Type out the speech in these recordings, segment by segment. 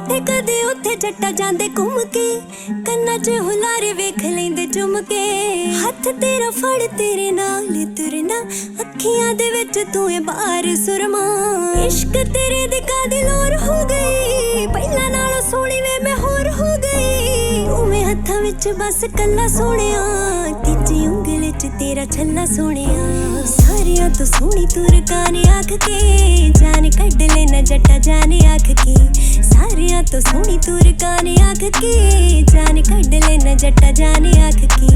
ਜਿੱਥੇ ਕਦੇ ਉੱਥੇ ਜੱਟਾ ਜਾਂਦੇ ਘੁੰਮ ਕੇ, ਕੰਨਾਂ 'ਚ ਹੁਲਾਰੇ ਵੇਖ ਲੈਂਦੇ ਚੁੰਮ ਕੇ। ਹੱਥ ਤੇਰਾ ਫੜ ਤੇਰੇ ਨਾਲ ਤੁਰਨਾ, ਅੱਖੀਆਂ ਦੇ ਵਿੱਚ ਤੂੰ ਏ ਬਾਹਰ ਸੁਰਮਾ। ਇਸ਼ਕ ਤੇਰੇ ਦੀ ਕਾਦੀ ਲੋਰ ਹੋ ਗਈ, ਪਹਿਲਾਂ ਨਾਲੋਂ ਸੋਹਣੀ ਵੇ ਮੈਂ ਹੋਰ ਹੋ ਗਈ। ਉਵੇਂ ਹੱਥਾਂ ਵਿੱਚ ਬਸ ਕੱਲਾ ਸੋਹਣਿਆ, ਤੀਜੀ ਉਂਗਲ 'ਚ ਤੇਰਾ ਛੱਲਾ ਸੋਹਣਿਆ। ਸਾਰਿਆਂ ਤੋਂ ਸੋਹਣੀ ਤੂੰ ਰਕਾਨੇ ਆਖ ਕੇ, ਜਾਨ ਕੱਢ ਲੈਣਾ ਜੱਟਾ ਜਾਨ ਆਖ ਕੇ। ਸਾਰਿਆਂ ਤੋਂ ਸੋਹਣੀ ਤੂੰ ਰਕਾਨੇ ਆਖ ਕੇ, ਜਾਨ ਕੱਢ ਲੈਣਾ ਜੱਟਾ ਜਾਨ ਆਖ ਕੇ।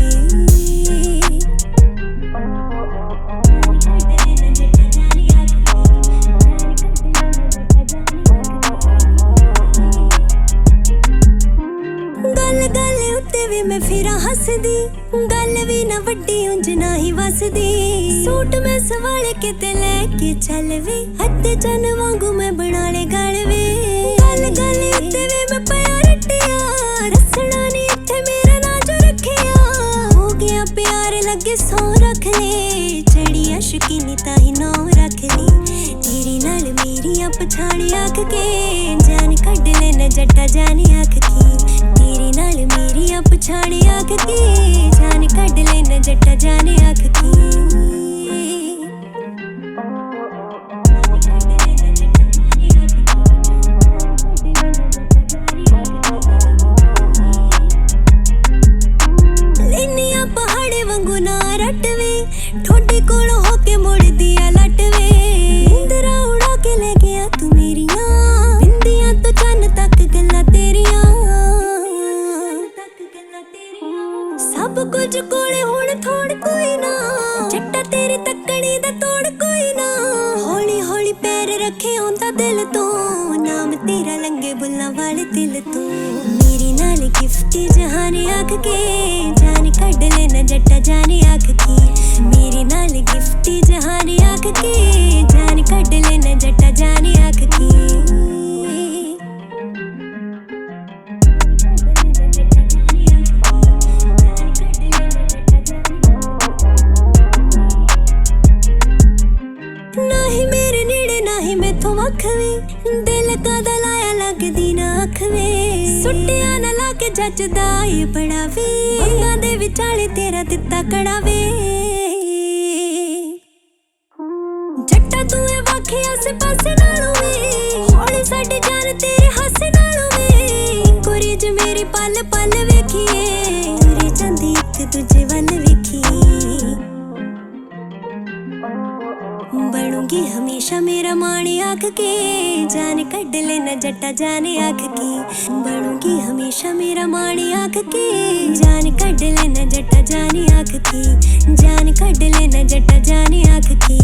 ਗੱਲ ਉੱਤੇ ਵੀ ਮੈਂ ਫਿਰਾਂ ਹੱਸਦੀ, ਗੱਲ ਵੀ ਨਾ ਵੱਡੀ ਉਂਝ ਨਾ ਹੀ ਵਸਦੀ। ਸੂਟ ਮੈਂ ਸਵਾਲ ਕਿਤੇ ਲੈ ਕੇ ਚੱਲ ਵੇ, ਅੱਧੇ ਚੰਨ ਵਾਂਗੂ ਮੈਂ ਬਣਾ ਲੈ ਗਲ ਵੇ। ਗੱਲ ਉੱਤੇ ਵੀ ਮੈਂ ਪਿਆ ਰੱਟਿਆ, ਰਸਣਾ ਨੀ ਇੱਥੇ ਮੇਰਾ ਨਾਂ ਜੋ ਰੱਖਿਆ। ਹੋ ਗਿਆ ਪਿਆਰ ਲੱਗੇ ਸੌ ਰੱਖ ਲੈ, ਚੜੀ ਅਸ਼ਕੀ ਨੀ ਤਾਂ ਹੀ ਨਾਂ ਰੱਖ ਲਈ। ਤੇਰੇ ਨਾਲ ਮੇਰੀਆਂ ਪਛਾਣ ਆਖ ਕੇ, ਜਾਨ ਕੱਢ ਲੈਣਾ ਜੱਟਾ ਜਾਨ ਆਖ ਕੇ। ਤੇਰੇ ਨਾਲ ਮੇਰੀਆਂ ਪਛਾਣ ਆਖ ਕੇ, ਜਾਨ ਕੱਢ ਲੈਣਾ ਜੱਟਾ ਜਾਨ ਆਖ ਕੇ। ਲੈਨੀਆਂ ਪਹਾੜੇ ਵਾਂਗੂ ਨਾ ਰੱਟ ਵੇ, ਠੋਡੀ ਕੋਲੋਂ ਹੋ ਕੇ ਮੁੜਦੀ ਆ ਲੱਟ ਵੇ। ਨੀਂਦਰਾਂ ਉਡਾ ਕੇ ਲੈ ਗਿਆ ਤੂੰ ਮੇਰੀਆਂ, ਬਿੰਦੀਆਂ ਤੋਂ ਚੰਨ ਤੱਕ ਗੱਲਾਂ ਤੇਰੀਆਂ। ਸਭ ਕੁਝ ਕੋਲੇ ਹੁਣ ਥੋੜ ਕੋਈ ਨਾ, ਜੱਟਾ ਤੇਰੀ ਤੱਕਣੀ ਦਾ ਤੋੜ ਕੋਈ ਨਾ। ਹੌਲੀ ਹੌਲੀ ਪੈਰ ਰੱਖੇ ਆਉਂਦਾ ਦਿਲ ਤੋਂ, ਨਾਮ ਤੇਰਾ ਲੰਗੇ ਬੁੱਲਾਂ ਵਾਲੇ ਦਿਲ ਤੋਂ। ਮੇਰੇ ਨਾਲ ਗਿਫਟੀ ਜਹਾਨ ਆਖ ਕੇ, ਜਾਨ ਕੱਢ ਲੈਣਾ ਜੱਟਾ ਜਾਨ ਆਖ ਕੇ। ਮੇਰੇ ਨਾਲ ਗਿਫਟੀ ਜਹਾਨ ਆਖ ਕੇ, ਜਾਨ ਕੱਢ ਲੈਣਾ ਜੱਟਾ ਜਾਨ ਆਖ ਕੇ। ਨਾਹੀਂ ਮੇਰੇ ਨੇੜੇ ਨਾਹੀਂ ਮੈਥੋਂ ਵੱਖ ਵੇ, ਦਿਲ ਕਾਦਾ ਲਾਇਆ ਲੱਗਦੀ ਨਾ ਅੱਖ ਵੇ। ਸੁੱਟਿਆ ਨਾ ਲਾ ਕੇ ਜੱਜਦਾ ਏ ਬੜਾ ਵੇ, ਅੰਗਾਂ ਦੇ ਵਿਚਾਲੇ ਤੇਰਾ ਦਿੱਤਾ ਕੜਾ ਵੇ। ਜੱਟਾ ਤੂੰ ਏ ਵੱਖ ਆਸੇ ਪਾਸੇ ਨਾਲੋਂ ਵੇ, ਹੌਲੀ ਸਾਡੀ ਜਾਨ ਤੇਰੇ ਹਾਸੇ ਨਾਲੋਂ ਵੇ। ਕੁਰੀ ਜ ਮੇਰੀ ਪਲ ਪਲ ਵੇਖੀਏ, ਤੁਰੇ ਜਾਂਦੀ ਇੱਕ ਦੂਜੇ ਵੱਲ ਵੇਖੀਏ। ਬਣੂਗੀ ਹਮੇਸ਼ਾ ਮੇਰਾ ਮਾਣ ਆਖ ਕੇ, ਜਾਨ ਕੱਢ ਲੈਣਾ ਜੱਟਾ ਜਾਨ ਆਖ ਕੇ। ਬਣੂਗੀ ਹਮੇਸ਼ਾ ਮੇਰਾ ਮਾਣ ਆਖ ਕੇ, ਜਾਨ ਕੱਢ ਲੈਣਾ ਜੱਟਾ ਜਾਨ ਆਖ ਕੇ। ਜਾਨ ਕੱਢ ਲੈਣਾ ਜੱਟਾ ਜਾਨ ਆਖ ਕੇ।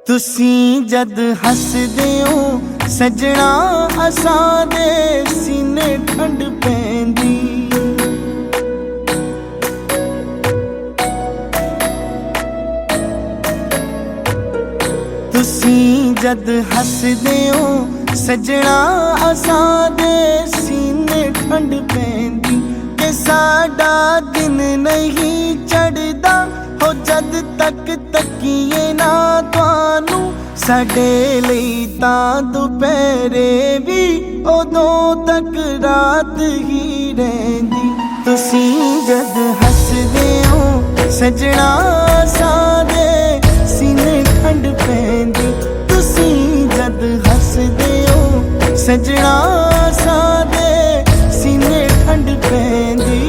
तुसीं जद हसदे हो सजना असां दे सीने ठंड पैंदी। तुसीं जद हसदे हो सजना असां दे सीने ठंड पैंदी। कि साडा दिन नहीं चढ़दा हो जद तक तकीए ना तुहानू। साडे लई तां दुपहरे भी उदों तक रात ही रहिंदी। तुसीं जद हसदे हो सजना असां दे सीने ठंड पैंदी। तुसीं जद हसदे हो सजना असां दे सीने ठंड पैंदी।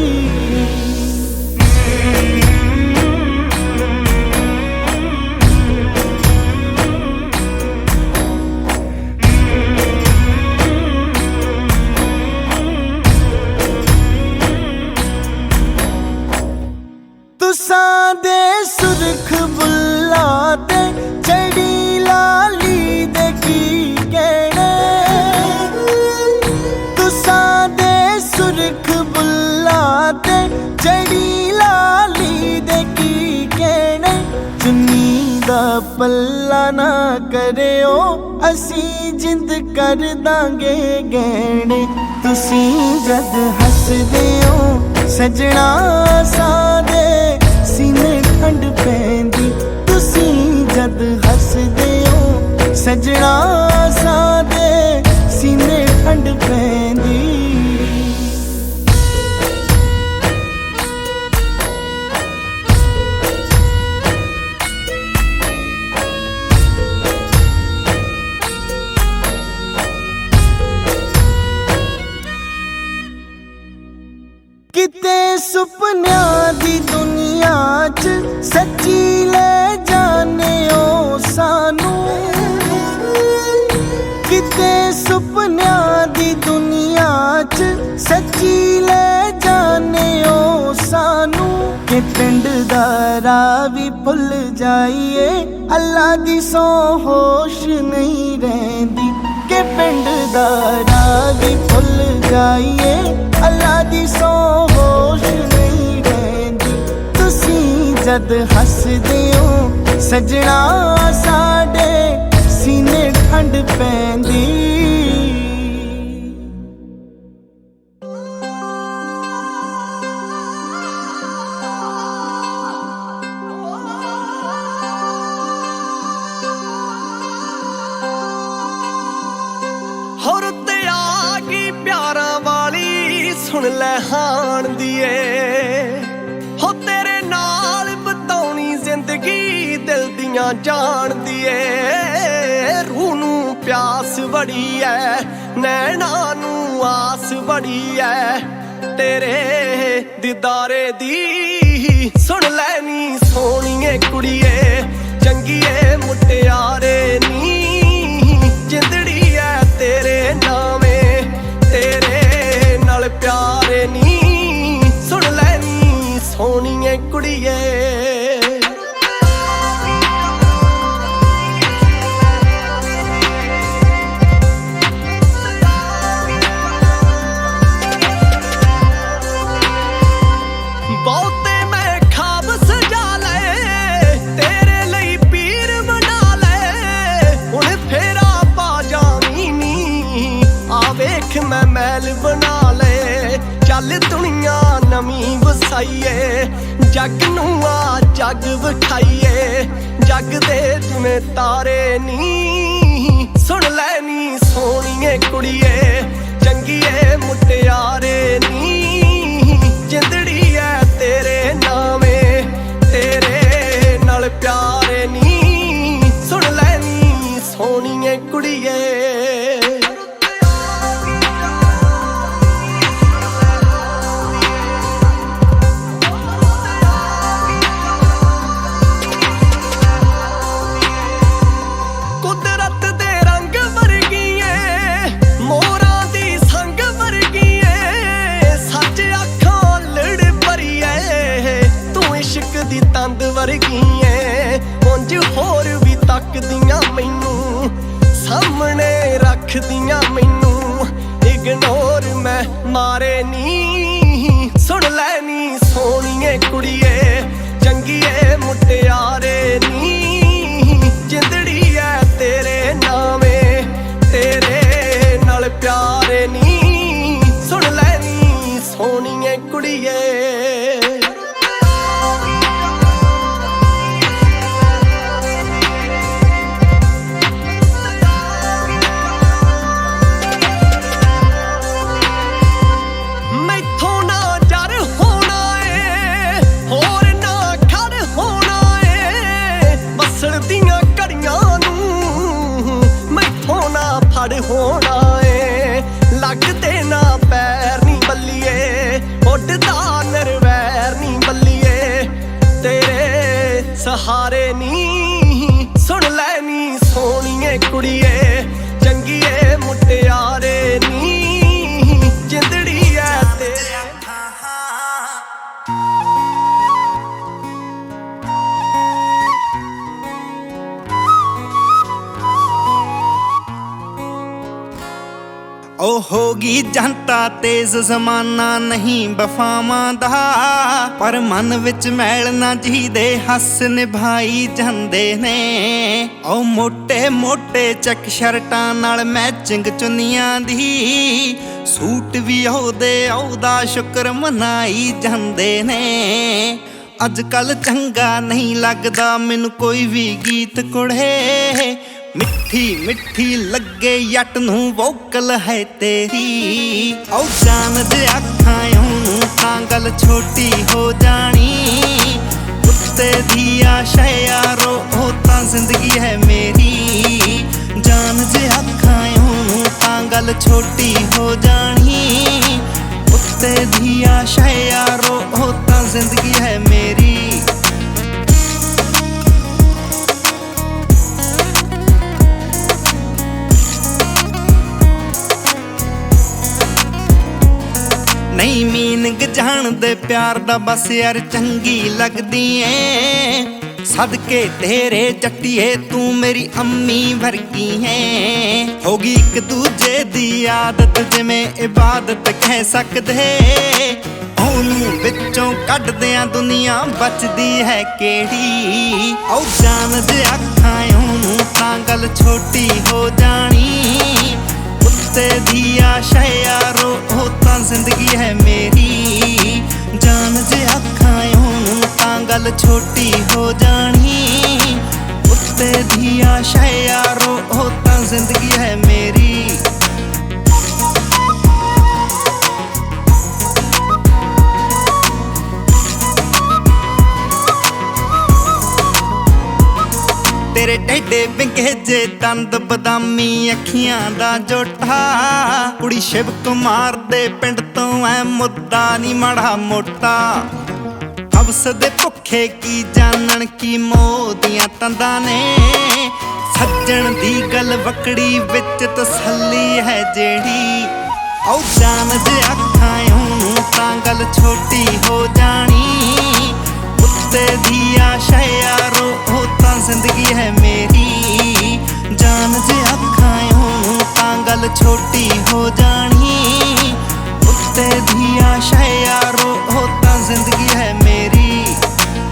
तुसां दे सुरख बुल्ला ते चढ़ी लाली दे की कहने। तुसां दे सुरख बुल्ला ते चढ़ी लाली दे की कहने। चुन्नी दा पल्ला ना करियो असी जिंद कर दांगे गहने। तुसीं जद हसदे हो सजना असां दे सीने ठंड पैंदी। तुसीं जद हसदे हो सजना असां दे सीने ठंड पैंदी। किते सुपनियां दी दुनिया च सच्ची ले जाने ओ सानू। किते सुपनियां दी दुनिया च सच्ची ले जाने ओ सानू। कि पिंड दा राह भी भुल जाइए अल्लाह दी सौ होश नहीं रहिंदी। कि पिंड दा राह भी भुल जाइए अल्लाह दी सौ होश नहीं रहिंदी। तुसीं जद हसदे हो सजना साडे सीने ठंड पैंदी। होर ते आ गई प्यारां वाली सुन लै हाण दिए। हो तेरे नाल बताउणी जिंदगी दिल दियां जान दिए। रूह नू प्यास बड़ी है नैना नू आस बड़ी है तेरे दीदारे दी। सुन लैनी सोहणीए कुड़िए चंगीए मुटियारे नी। जिंदड़ी है तेरे नामे तेरे नाल प्यारे नी। सुन लैनी सोहणीए कुड़िए। बहुते मैं खाब सजा ले तेरे लई पीर बना ले। हुण फेरा पा जावी नी आ वेख मैं महल बना ले। चल दुनिया नवीं वसाइए जग नू आ जग विखाइए। जग दे जिवें तारे नी। सुन लैनी सोहणीए कुड़िए चंगीए मुटियारे नी। जिंदड़ी है तेरे नामे तेरे नाल प्यारे नी। सुन लैनी सोहणीए कुड़िए। कुदरत दे रंग वर्गीए मोरां दी संग वर्गीए। सच अखां लड़ भरीए तू इश्क दी तंद वर्गीए। उंज होर भी ਤੱਕਦੀਆਂ ਮੈਨੂੰ, ਸਾਹਮਣੇ ਰੱਖਦੀਆਂ ਮੈਨੂੰ, ਇਗਨੋਰ ਮੈਂ ਮਾਰੇ ਨੀ। ਸੁਣ ਲੈ ਨੀ ਸੋਹਣੀਏ ਕੁੜੀਏ, ਚੰਗੀਏ ਮੁਟਿਆਰੇ ਨੀ, ਜਿੰਦੜੀ ਐ ਤੇਰੇ ਨਾਵੇਂ, ਤੇਰੇ ਨਾਲ ਪਿਆਰੇ ਨੀ। ਸੁਣ ਲੈ ਨੀ ਸੋਹਣੀਏ ਕੁੜੀਏ। ਮੈਥੋਂ ਨਾ ਜਰ ਹੋਣਾ ਏ, ਹੋਰ ਨਾ ਖੜ ਹੋਣਾ ਏ, ਵਸਣ ਦੀਆਂ ਘੜੀਆਂ ਨੂੰ ਮੈਥੋਂ ਨਾ ਫੜ ਹੋਣਾ ਏ। ਲੱਗਦੇ ਨਾ ਪੈਰ ਨੀ ਬੱਲੀਏ, ਉੱਡਦਾ ਨਰਵੈਰ ਨੀ ਬੱਲੀਏ, ਤੇਰੇ ਸਹਾਰੇ ਨੀ। ਸੁਣ ਲੈ ਨੀ ਸੋਹਣੀਏ ਕੁੜੀਏ, ਚੰਗੀਏ ਮੁਟਿਆਰੇ ਨੀ, ਜਿੰਦੜੀ ਐ ਤੇਰੇ। ਉਹ ਹੋ ਗਈ ਜਨਤਾ ਤੇਜ਼ ਜ਼ਮਾਨਾ ਨਹੀਂ ਵਫਾਵਾਂ ਦਾ, ਪਰ ਮਨ ਵਿੱਚ ਮੈਲ ਨਾ ਜੀਦੇ ਹੱਸ ਨਿਭਾਈ ਜਾਂਦੇ ਨੇ। ਉਹ ਮੋਟੇ ਮੋਟੇ ਚੱਕ ਸ਼ਰਟਾਂ ਨਾਲ ਮੈਚਿੰਗ ਚੁੰਨੀਆਂ ਦੀ, ਸੂਟ ਵੀ ਉਹਦਾ ਸ਼ੁਕਰ ਮਨਾਈ ਜਾਂਦੇ ਨੇ। ਅੱਜ ਕੱਲ ਚੰਗਾ ਨਹੀਂ ਲੱਗਦਾ ਮੈਨੂੰ ਕੋਈ ਵੀ ਗੀਤ ਕੁੜੇ, ਮਿੱਠੀ ਮਿੱਠੀ ਲੱਗੇ ਜੱਟ ਨੂੰ ਵੋਕਲ ਹੈ ਤੇਰੀ। ਉਹ ਜਾਨ ਦੇ ਅੱਖਾਂ ਨੂੰ ਤਾਂ ਗੱਲ ਛੋਟੀ ਹੋ ਜਾਣੀ, ਉੱਤੇ ਦੀ ਆਸ਼ਾ ਯਾਰੋ ਉਹ ਤਾਂ ਜ਼ਿੰਦਗੀ ਹੈ ਮੇਰੀ। ਜਾਨ ਦੇ ਅੱਖਾਂ ਨੂੰ ਤਾਂ ਗੱਲ ਛੋਟੀ ਹੋ ਜਾਣੀ, ਉੱਤੇ ਦੀ ਆਸ਼ਾ ਯਾਰੋ ਉਹ ਤਾਂ ਜ਼ਿੰਦਗੀ ਹੈ ਮੇਰੀ। ਨਹੀਂ ਮੀਨਿੰਗ ਜਾਣਦੇ ਪਿਆਰ ਦਾ, ਬਸ ਯਾਰ ਚੰਗੀ ਲੱਗਦੀ ਏ। ਸਦਕੇ ਤੇਰੇ ਜੱਟੀਏ ਤੂੰ ਮੇਰੀ ਅੰਮੀ ਵਰਗੀ ਹੈ। ਹੋ ਗਈ ਇੱਕ ਦੂਜੇ ਦੀ ਆਦਤ ਜਿਵੇਂ ਇਬਾਦਤ ਕਹਿ ਸਕਦੇ, ਉਹਨੂੰ ਵਿੱਚੋਂ ਕੱਢਦਿਆਂ ਦੁਨੀਆ ਬਚਦੀ ਹੈ ਕਿਹੜੀ। ਉਹ ਜਾਨ ਦੇ ਅੱਖਾਂ ਉਹਨੂੰ ਤਾਂ ਗੱਲ ਛੋਟੀ ਹੋ ਜਾਣੀ, ਉੱਤੇ ਦੀ ਆਸ਼ਾ ਯਾਰੋ ਉਹ ਤਾਂ ਜ਼ਿੰਦਗੀ ਹੈ ਮੇਰੀ। ਜਾਨ ਦੇ ਅੱਖਾਂ ਉਹਨੂੰ ਤਾਂ ਗੱਲ ਛੋਟੀ ਹੋ ਜਾਣੀ, ਉੱਤੇ ਦੀ ਆਸ਼ਾ ਯਾਰੋ ਉਹ ਤਾਂ ਜ਼ਿੰਦਗੀ ਹੈ ਮੇਰੀ। ਤੇਰੇ ਟੇਡੇ ਵਿੰਗੇ ਜੇ ਦੰਦ ਬਦਾਮੀ ਅੱਖੀਆਂ ਦਾ ਜੋਟਾ, ਕੁੜੀ ਸ਼ਿਵ ਕੁਮਾਰ ਦੇ ਪਿੰਡ ਤੋਂ ਐ ਮੁੱਦਾ ਨੀ ਮਾੜਾ ਮੋਟਾ। ਹਵਸ ਦੇ ਭੁੱਖੇ ਕੀ ਜਾਣਨ ਕੀ ਮੋਹ ਦੀਆਂ ਤੰਦਾਂ ਨੇ, ਸੱਜਣ ਦੀ ਗੱਲ ਵਕੜੀ ਵਿੱਚ ਤਸੱਲੀ ਹੈ ਜਿਹੜੀ। ਉਹ ਜਾਨ ਦੇ ਅੱਖਾਂ ਉਹਨੂੰ ਤਾਂ ਗੱਲ ਛੋਟੀ ਹੋ ਜਾਣੀ, ਉੱਤੇ ਦੀ ਆਸ਼ਾ ਯਾਰੋ ਉਹ ਤਾਂ ਜ਼ਿੰਦਗੀ ਹੈ ਮੇਰੀ। ਜਾਨ ਦੇ ਅੱਖਾਂ ਉਹਨੂੰ ਤਾਂ ਗੱਲ ਛੋਟੀ ਹੋ ਜਾਣੀ, ਉੱਤੇ ਦੀ ਆਸ਼ਾ ਯਾਰੋ ਉਹ ਤਾਂ ਜ਼ਿੰਦਗੀ ਹੈ ਮੇਰੀ।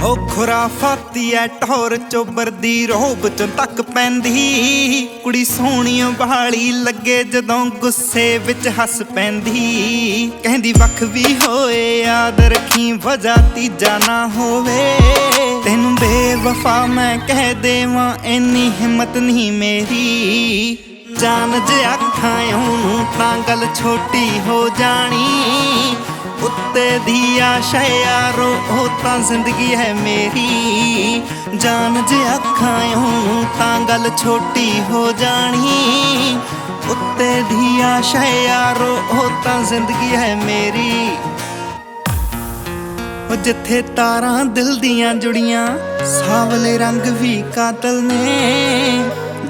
ਉਹ ਖੁਰਾਫਾਤੀ ਐ ਟੌਰ ਚੋਬਰ ਦੀ ਰੋਬ ਚੋਂ ਤੱਕ ਪੈਂਦੀ, ਕੁੜੀ ਸੋਹਣੀ ਬਹਾਲੀ ਲੱਗੇ ਜਦੋਂ ਗੁੱਸੇ ਵਿੱਚ ਹੱਸ ਪੈਂਦੀ। ਕਹਿੰਦੀ ਵੱਖ ਵੀ ਹੋਏ ਯਾਦ ਰੱਖੀ ਵਜ੍ਹਾ ਤੀਜਾ ਨਾ ਹੋਵੇ, ਤੈਨੂੰ ਬੇਵਫਾ ਮੈਂ ਕਹਿ ਦੇਵਾਂ ਇੰਨੀ ਹਿੰਮਤ ਨਹੀਂ ਮੇਰੀ। ਜਾਨ ਦੇ ਅੱਖਾਂ ਉਹਨੂੰ ਤਾਂ ਗੱਲ ਛੋਟੀ ਹੋ ਜਾਣੀ, ਉੱਤੇ ਦੀ ਆਸ਼ਾ ਯਾਰੋ ਉਹ ਤਾਂ ਜ਼ਿੰਦਗੀ ਹੈ ਮੇਰੀ। ਜਾਨ ਦੇ ਅੱਖਾਂ ਉਹਨੂੰ ਤਾਂ ਗੱਲ ਛੋਟੀ ਹੋ ਜਾਣੀ, ਉੱਤੇ ਦੀ ਆਸ਼ਾ ਯਾਰੋ ਉਹ ਤਾਂ ਜ਼ਿੰਦਗੀ ਹੈ ਮੇਰੀ। ਉਹ ਜਿੱਥੇ ਤਾਰਾਂ ਦਿਲ ਦੀਆਂ ਜੁੜੀਆਂ, ਸਾਵਲੇ ਰੰਗ ਵੀ ਕਾਤਲ ਨੇ।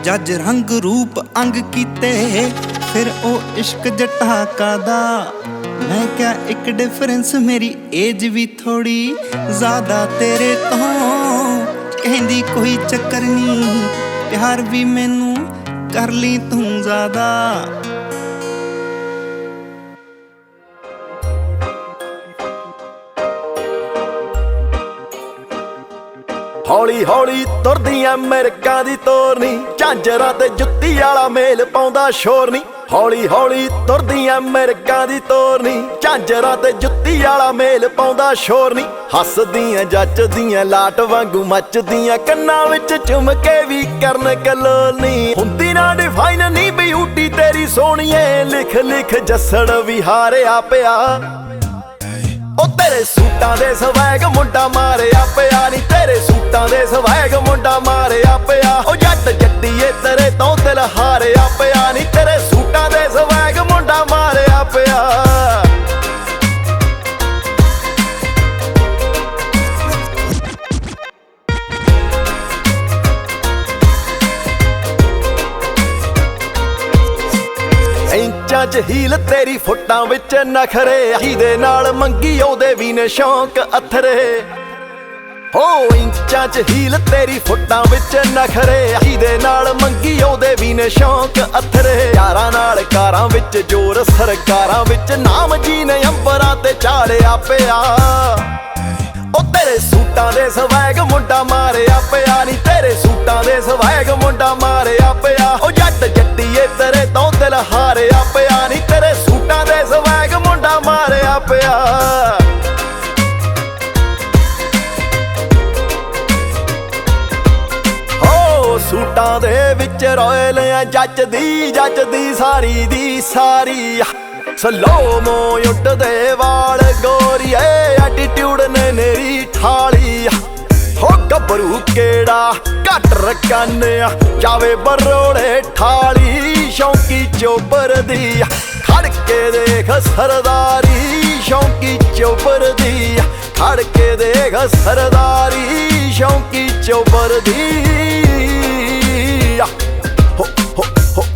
ਜੱਜ ਰੰਗ ਰੂਪ ਅੰਗ ਕੀਤੇ, ਫਿਰ ਉਹ ਇਸ਼ਕ ਜੱਟਾ ਕਾਦਾ। ਮੈਂ ਕਿਹਾ ਇੱਕ ਡਿਫਰੈਂਸ ਮੇਰੀ ਏਜ ਵੀ ਥੋੜੀ ਜ਼ਿਆਦਾ ਤੇਰੇ ਤੋਂ। ਕਹਿੰਦੀ ਕੋਈ ਚੱਕਰ ਨਹੀਂ ਪਿਆਰ ਵੀ ਮੈਨੂੰ ਕਰ ਲਈ ਤੂੰ ਜ਼ਿਆਦਾ। ਹੌਲੀ ਹੌਲੀ ਤੁਰਦੀਆਂ ਮਿਰਕਾਂ ਦੀ ਤੋਰਨੀ, ਝਾਂਜਰਾਂ ਤੇ ਜੁੱਤੀ ਵਾਲਾ ਮੇਲ ਪਾਉਂਦਾ ਸ਼ੋਰ ਨੀ। ਹੌਲੀ ਹੌਲੀ ਤੁਰਦੀਆਂ ਮਿਰਕਾਂ ਦੀ ਤੋਰਨੀ, ਝਾਂਜਰਾਂ ਤੇ ਜੁੱਤੀ ਵਾਲਾ ਮੇਲ ਪਾਉਂਦਾ ਸ਼ੋਰ ਨੀ। ਹੱਸਦੀਆਂ ਜੱਚਦੀਆਂ ਲਾਟ ਵਾਂਗੂ ਮੱਚਦੀਆਂ, ਕੰਨਾਂ ਵਿੱਚ ਚੁੰਮ ਕੇ ਵੀ ਕਰਨ ਕਲੋਲ ਨੀ। ਹੁੰਦੀ ਨਾ ਡਿਫਾਈਨ ਨੀ ਬਿਊਟੀ ਤੇਰੀ ਸੋਹਣੀਏ, ਲਿਖ ਲਿਖ ਜੱਸੜ ਵੀ ਹਾਰਿਆ ਪਿਆ। ਉਹ ਤੇਰੇ ਸੂਟਾਂ ਦੇ ਸਵੈਗ ਮੁੰਡਾ ਮਾਰਿਆ ਪਿਆ ਨੀ, ਤੇਰੇ ਸੂਟਾਂ ਦੇ ਸਵੈਗ ਮੁੰਡਾ ਮਾਰਿਆ ਪਿਆ। ਉਹ ਜੱਟ ਜੱਟੀਏ ਤੇਰੇ ਤੋਂ ਦਿਲ ਹਾਰਿਆ ਪਿਆ ਨੀ, ਤੇਰੇ ਸੂਟਾਂ ਦੇ ਸਵੈਗ ਮੁੰਡਾ ਮਾਰਿਆ ਪਿਆ। ਇੰਚਾਂ 'ਚ ਹੀਲ ਤੇਰੀ ਫੁੱਟਾਂ ਵਿੱਚ ਨਖਰੇ, ਜਿਹਦੇ ਨਾਲ ਮੰਗੀ ਉਹਦੇ ਵੀ ਨੇ ਸ਼ੌਂਕ ਅਥਰੇ। ਹੋ ਇੰਚਾਂ 'ਚ ਹੀਲ ਤੇਰੀ ਫੁੱਟਾਂ ਵਿੱਚ ਨਖਰੇ, ਜਿਹਦੇ ਨਾਲ ਮੰਗੀ ਉਹਦੇ ਵੀ ਨੇ ਸ਼ੌਂਕ ਅਥਰੇ। ਯਾਰਾਂ ਨਾਲ ਕਾਰਾਂ ਵਿੱਚ ਜ਼ੋਰ, ਸਰਕਾਰਾਂ ਵਿੱਚ ਨਾਮ ਜੀ ਨੇ ਅੰਬਰਾਂ ਤੇ ਚਾੜਿਆ ਪਿਆ। ਉਹ ਤੇਰੇ ਸੂਟਾਂ ਦੇ ਸਵੈਗ ਮੁੰਡਾ ਮਾਰਿਆ ਪਿਆ ਨੀ, ਤੇਰੇ ਸੂਟਾਂ ਦੇ ਸਵੈਗ ਮੁੰਡਾ ਮਾਰਿਆ ਪਿਆ। ਉਹ ਜੱਟ ਜੱਟੀਏ ਤੇਰੇ ਤੋਂ ਦਿਲ ਹਾਰਿਆ ਪਿਆ ਨੀ, ਤੇਰੇ ਸੂਟਾਂ ਦੇ ਸਵੈਗ ਮੁੰਡਾ ਮਾਰਿਆ ਪਿਆ। ਹੋ ਸੂਟਾਂ ਦੇ ਵਿੱਚ ਰੋਇਲ ਆ ਜੱਚਦੀ ਜੱਚਦੀ ਸਾਰੀ ਦੀ ਸਾਰੀ। ਸਲੋ ਮੋ ਉੱਡਦੇ ਵਾਲ ਗੋਰੀਏ, ਐਟੀਟਿਊਡ ਨੇ ਨੇਰੀ ਠਾਲੀ। ਹੋ ਗੱਭਰੂ ਕਿਹੜਾ ਘੱਟ ਰਕਾਨਿਆ, ਜਾਵੇ ਬਰੋੜੇ ਠਾਲੀ। ਸ਼ੌਂਕੀ ਚੋਬਰ ਦੀ ਖੜ ਕੇ ਦੇਖ ਸਰਦਾਰੀ, ਸ਼ੌਂਕੀ ਚੋਬਰ ਦੀ ਖੜ ਕੇ ਦੇਖ ਸਰਦਾਰੀ, ਸ਼ੌਂਕੀ ਚੋਬਰ ਦੀ।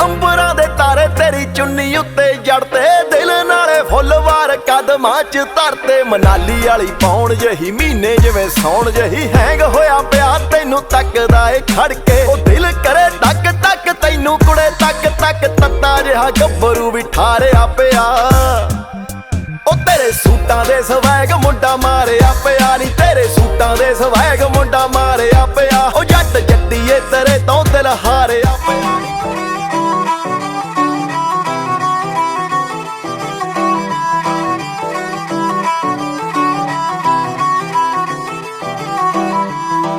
ਅੰਬਰਾਂ ਦੇ ਤਾਰੇ ਤੇਰੀ ਚੁੰਨੀ ਉੱਤੇ ਜੜਤੇ, ਦਿਲ ਨਾਲੇ ਫੁੱਲ ਵਾਰ ਕਦਮਾਂ 'ਚ ਧਰਤੇ। ਮਨਾਲੀ ਵਾਲੀ ਪੌਣ ਜਹੀ ਮਹੀਨੇ ਜਿਵੇਂ ਸੌਣ ਜਹੀ, ਹੈਂਗ ਹੋਇਆ ਪਿਆ ਤੈਨੂੰ ਤੱਕਦਾ ਏ ਖੜ ਕੇ। ਉਹ ਦਿਲ ਕਰੇ ਤੱਕ ਤੱਕ ਤੈਨੂੰ ਕੁੜੇ ਤੱਕ ਤੱਕ, ਤੱਤਾ ਜਿਹਾ ਗੱਭਰੂ ਵੀ ਠਾਰਿਆ ਪਿਆ। ਉਹ ਤੇਰੇ ਸੂਟਾਂ ਦੇ ਸਵੈਗ ਮੁੰਡਾ ਮਾਰਿਆ ਪਿਆ ਨੀ, ਤੇਰੇ ਸੂਟਾਂ ਦੇ ਸਵੈਗ ਮੁੰਡਾ ਮਾਰਿਆ ਪਿਆ। ਉਹ ਜੱਟ ਜੱਟੀਏ ਤੇਰੇ ਤੋਂ ਦਿਲ ਹਾਰਿਆ ਪਿਆ।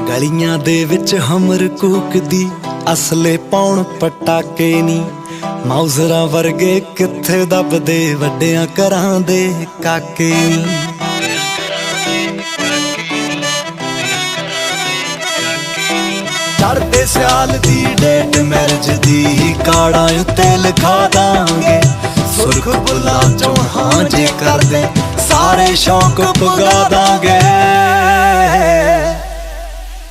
ਗਲੀਆਂ ਦੇ ਵਿੱਚ ਹਮਰ ਕੂਕਦੀ, ਅਸਲੇ ਪਾਉਣ ਪਟਾਕੇ ਨੀ। ਮਾਊਜ਼ਰਾਂ ਵਰਗੇ ਕਿੱਥੇ ਦੱਬਦੇ, ਵੱਡਿਆਂ ਘਰਾਂ ਦੇ ਕਾਕੇ ਨੀ। ਚੜ੍ਹਦੇ ਸਿਆਲ ਦੀ ਡੇਟ ਮੈਰਿਜ ਦੀ, ਕਾਰਡਾਂ ਉੱਤੇ ਲਿਖਾ ਦਾਂਗੇ। ਸੁਰਖ ਬੁੱਲਾਂ ਚੋਂ ਹਾਂ ਜੇ ਕਰਦੇ, ਸਾਰੇ ਸ਼ੌਂਕ ਪੁਗਾ ਦਾਂਗੇ।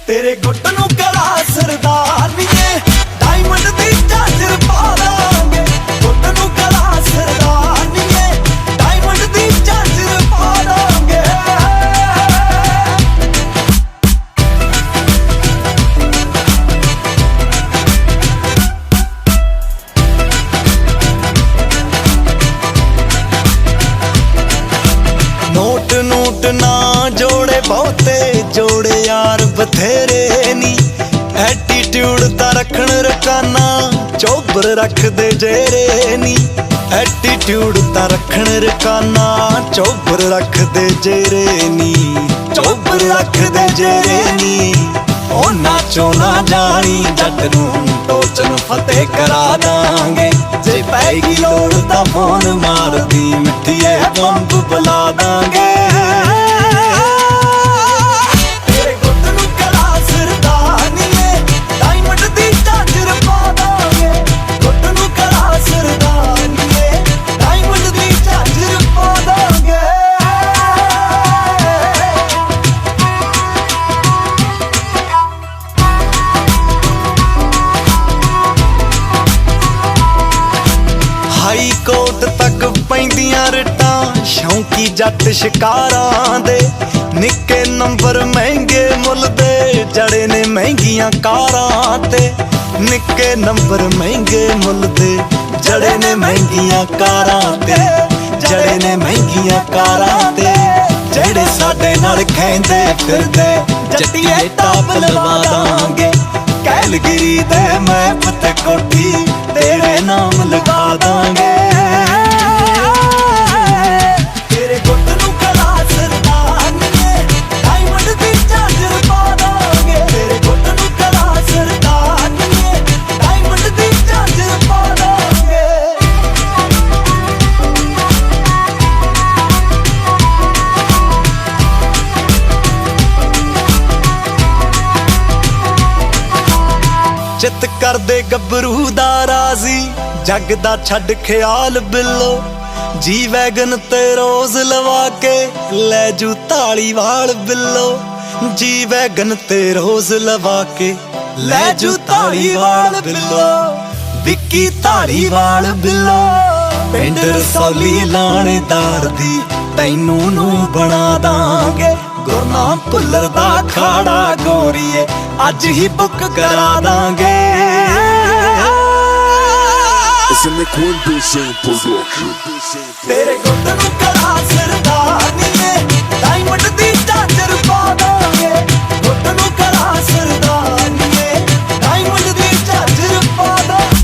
ਤੇਰੇ ਗੁੱਟ ਨੂੰ ਕਲਾ ਸਰਦਾਰੀਏ, ਡਾਇਮੰਡ ਦੀ ਝਾਂਜਰ ਪਾ ਦਾਂਗੇ। ਗੁੱਟ ਨੂੰ ਕਲਾ ਸਰਦਾਰੀਏ, ਡਾਇਮੰਡ ਦੀ ਝਾਂਜਰ ਪਾ ਦਾਂਗੇ। ਨੋਟ ਨੋਟ ਨਾ ਜੋੜੇ ਬਹੁਤੇ, ਜੋੜੇ ਯਾਰ ਬਥੇਰੇ ਨੀ। ਐਟੀਟਿਊਡ ਤਾਂ ਰੱਖਣ ਰਕਾਨਾ, ਚੋਬਰ ਰੱਖਦੇ ਜੇਰੇ ਨੀ। ਐਟੀਟਿਊਡ ਤਾਂ ਰੱਖਣ ਰਕਾਨਾ, ਚੋਬਰ ਰੱਖਦੇ ਜੇਰੇ ਨੀ। ਚੋਬਰ ਰੱਖਦੇ ਜੇਰੇ ਨੀ। ਉਹਨਾਂ ਚੋਂ ਨਾ ਜਾਣੀ, ਜੱਟ ਨੂੰ ਟੋਚਨ ਫਤਿਹ ਕਰਾ ਦਾਂਗੇ। ਜੇ ਪੈਗੀ ਲੋੜ ਤਾਂ ਫੋਨ ਮਾਰਦੀ, ਮਿੱਠੀਏ ਬੰਬ ਬੁਲਾ ਦਾਂਗੇ। ਹਾਈ ਕੋਟ ਤੱਕ ਪੈਂਦੀਆਂ ਰਿਟਾਂ ਸ਼ੌਂਕੀ ਜੱਟ ਸ਼ਿਕਾਰਾਂ ਦੇ ਨਿੱਕੇ ਨੰਬਰ ਮਹਿੰਗੇ ਮੁੱਲ ਦੇ ਜੜੇ ਨੇ ਮਹਿੰਗੀਆਂ ਕਾਰਾਂ ਤੇ ਨਿੱਕੇ ਨੰਬਰ ਮਹਿੰਗੇ ਮੁੱਲ ਦੇ ਜੜੇ ਨੇ ਮਹਿੰਗੀਆਂ ਕਾਰਾਂ ਤੇ ਜੜੇ ਨੇ ਮਹਿੰਗੀਆਂ ਕਾਰਾਂ ਤੇ ਜਿਹੜੇ ਸਾਡੇ ਨਾਲ ਖੈਂਦੇ ਫਿਰਦੇ ਜੱਟੀਏ ਟਾਪ ਲਵਾ ਦਾਂਗੇ ਕੈਲਗਰੀ ਦੇ ਮੈਪ ਤੇ ਕੋਠੀ ਤੇਰੇ ਨਾਮ ਲਗਾ ਦਾਂਗੇ ਤੇਰੇ ਗੁੱਟ ਨੂੰ ਕਲਾ ਸਰਦਾਨੀਏ ਡਾਇਮੰਡ ਦੀ ਝਾਂਜਰ ਪਾ ਦਾਂਗੇ ਤੇਰੇ ਗੁੱਟ ਨੂੰ ਕਲਾ ਸਰਦਾਨੀਏ ਡਾਇਮੰਡ ਦੀ ਝਾਂਜਰ ਪਾ ਦਾਂਗੇ ਚਿੱਤ ਕਰਦੇ ਗੱਭਰੂ ਦਾ ਰਾਜ਼ੀ ਜੱਗ ਦਾ ਛੱਡ ਖਿਆਲ ਬਿੱਲੋ ਜੀ ਵੈਗਨ ਤੇ ਰੋਜ਼ ਲਵਾ ਕੇ ਲੈ ਜੂ ਧਾਲੀਵਾਲ ਬਿੱਲੋ ਜੀ ਵੈਗਨ ਤੇ ਰੋਜ਼ ਲਵਾ ਕੇ ਲੈ ਜੂ ਧਾਲੀਵਾਲ ਬਿੱਲੋ ਵਿੱਕੀ ਧਾਲੀਵਾਲ ਬਿੱਲੋ ਪਿੰਡ ਰਸੌਲੀ ਲਾਣੇਦਾਰ ਦੀ ਤੈਨੂੰ ਨੂੰ ਬਣਾ ਦਾਂਗੇ ਗੁਰਨਾਮ ਭੁੱਲਰ ਦਾ ਖਾੜਾ ਗੋਰੀਏ ਅੱਜ ਹੀ ਬੁੱਕ ਕਰਾ ਦਾਂਗੇ ਤੇਰੇ ਗੁੱਟ ਨੂੰ ਕਲਾ ਸਰਦਾਨੀਏ ਡਾਇਮੰਡ ਦੀ ਝਾਂਜਰ ਪਾ ਦਾਂਗੇ ਗੁੱਟ ਨੂੰ ਕਲਾ ਸਰਦਾਨੀਏ ਡਾਇਮੰਡ ਦੀ ਝਾਂਜਰ ਪਾ ਦਾਂਗੇ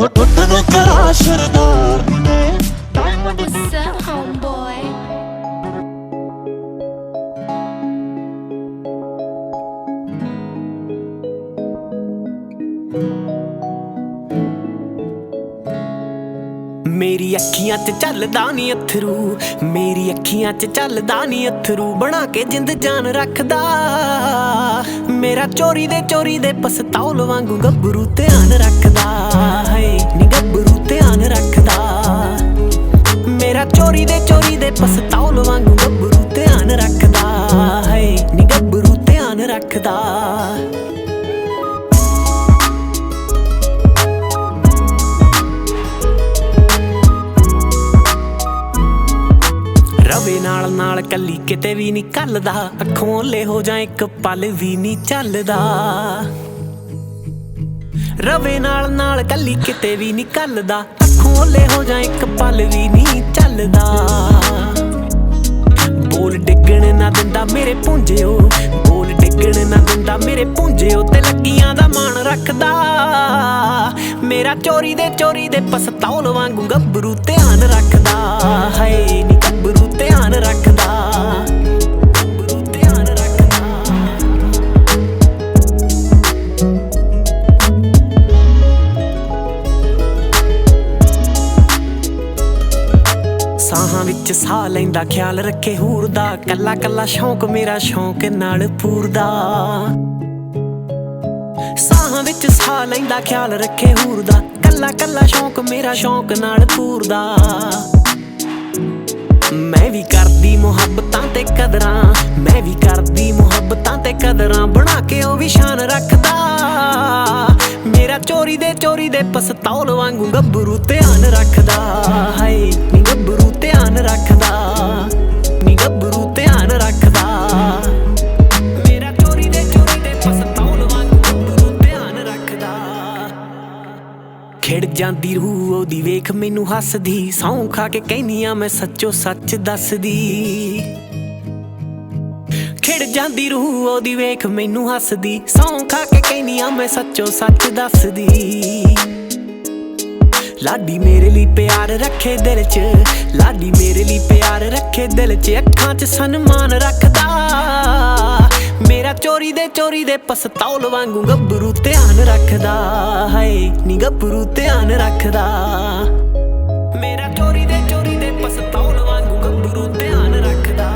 ਗੁੱਟ ਨੂੰ ਕਲਾ ਸਰਦਾਨੀਏ ਡਾਇਮੰਡ What's up, homeboy? ਮੇਰੀ ਅੱਖੀਆਂ 'ਚ ਚੱਲਦਾ ਨੀ ਅਥਰੂ ਮੇਰੀ ਅੱਖੀਆਂ 'ਚ ਚੱਲਦਾ ਨੀ ਅਥਰੂ ਬਣਾ ਕੇ ਜਿੰਦ ਜਾਨ ਰੱਖਦਾ ਮੇਰਾ ਚੋਰੀ ਦੇ ਪਸਤੌਲ ਵਾਂਗੂ ਗੱਭਰੂ ਧਿਆਨ ਰੱਖਦਾ ਹੈ ਨੀ ਗੱਭਰੂ ਧਿਆਨ ਰੱਖਦਾ ਮੇਰਾ ਚੋਰੀ ਦੇ ਪਸਤੌਲ ਵਾਂਗੂ ਗੱਭਰੂ ਧਿਆਨ ਰੱਖਦਾ ਹੈ ਨੀ ਗੱਭਰੂ ਧਿਆਨ ਰੱਖਦਾ ਰਵੇ ਨਾਲ ਕੱਲੀ ਕਿਤੇ ਵੀ ਨਹੀਂ ਕੱਲਦਾ ਅੱਖੋਂ ਓਲੇ ਹੋ ਜਾ ਇੱਕ ਪਲ ਵੀ ਨਹੀਂ ਚੱਲਦਾ ਰਵੇ ਨਾਲ ਕੱਲੀ ਕਿਤੇ ਵੀ ਨਹੀਂ ਕੱਲਦਾ ਅੱਖੋਂ ਓਲੇ ਹੋ ਜਾ ਇੱਕ ਪਲ ਵੀ ਨਹੀਂ ਚੱਲਦਾ ਬੋਲ ਡਿੱਗਣ ਨਾ ਦਿੰਦਾ ਮੇਰੇ ਪੁੰਜਿਓ ਬੋਲ ਡਿੱਗਣ ਨਾ ਦਿੰਦਾ ਮੇਰੇ ਪੁੰਜਿਓ ਤੇ ਲੱਗੀਆਂ ਦਾ ਮਾਣ ਰੱਖਦਾ ਮੇਰਾ ਚੋਰੀ ਦੇ ਪਸਤੌਲ ਵਾਂਗੂ ਗੱਭਰੂ ਧਿਆਨ ਰੱਖਦਾ ਹੈ ਨੀ ਗੱਭਰੂ ਧਿਆਨ ਰੱਖਦਾ ਗੱਭਰੂ ਧਿਆਨ ਰੱਖਦਾ ਸਾਹਾਂ ਵਿੱਚ ਸਾਹ ਲੈਂਦਾ ਖਿਆਲ ਰੱਖੇ ਹੂਰ ਦਾ ਕੱਲਾ ਸ਼ੌਂਕ ਮੇਰਾ ਸ਼ੌਂਕ ਨਾਲ ਪੂਰਦਾ ਸਾਹਾਂ ਵਿੱਚ ਸਾਹ ਲੈਂਦਾ ਖਿਆਲ ਰੱਖੇ ਹੂਰ ਦਾ ਕੱਲਾ ਸ਼ੌਂਕ ਮੇਰਾ ਸ਼ੌਂਕ ਨਾਲ ਪੂਰਦਾ ਮੈਂ ਵੀ ਕਰਦੀ ਮੁਹੱਬਤਾਂ ਤੇ ਕਦਰਾਂ ਮੈਂ ਵੀ ਕਰਦੀ ਮੁਹੱਬਤਾਂ ਤੇ ਕਦਰਾਂ ਬਣਾ ਕੇ ਉਹ ਵੀ ਸ਼ਾਨ ਰੱਖਦਾ ਮੇਰਾ ਚੋਰੀ ਦੇ ਪਸਤੌਲ ਵਾਂਗੂ ਗੱਭਰੂ ਧਿਆਨ ਰੱਖਦਾ ਹੈ ਨੀ ਗੱਭਰੂ ਧਿਆਨ ਰੱਖਦਾ ਨੀ ਗੱਭਰੂ ਧਿਆਨ ਰੱਖਦਾ ਮੇਰਾ ਚੋਰੀ ਦੇ ਪਸਤੌਲ ਵਾਂਗੂ ਗੱਭਰੂ ਧਿਆਨ ਰੱਖਦਾ ਖਿੜ ਜਾਂਦੀ ਰੂਹ ਉਹਦੀ ਵੇਖ ਮੈਨੂੰ ਹੱਸਦੀ ਸਹੁੰ ਖਾ ਕੇ ਕਹਿੰਦੀ ਆ ਮੈਂ ਸੱਚੋ ਸੱਚ ਦੱਸਦੀ ਖਿੜ ਜਾਂਦੀ ਰੂਹ ਉਹਦੀ ਵੇਖ ਮੈਨੂੰ ਹੱਸਦੀ ਸਹੁੰ ਖਾ ਕੇ ਕਹਿੰਦੀ ਆ ਮੈਂ ਸੱਚੋ ਸੱਚ ਦੱਸਦੀ ਲਾਡੀ ਮੇਰੇ ਲਈ ਪਿਆਰ ਰੱਖੇ ਦਿਲ 'ਚ ਲਾਡੀ ਮੇਰੇ ਲਈ ਪਿਆਰ ਰੱਖੇ ਦਿਲ 'ਚ ਅੱਖਾਂ 'ਚ ਸਨਮਾਨ ਰੱਖਦਾ ਮੇਰਾ ਚੋਰੀ ਦੇ ਪਸਤੌਲ ਵਾਂਗੂ ਗੱਭਰੂ ਧਿਆਨ ਰੱਖਦਾ ਹੈ ਨੀ ਗੱਭਰੂ ਧਿਆਨ ਰੱਖਦਾ ਮੇਰਾ ਚੋਰੀ ਦੇ ਪਸਤੌਲ ਵਾਂਗੂ ਗੱਭਰੂ ਧਿਆਨ ਰੱਖਦਾ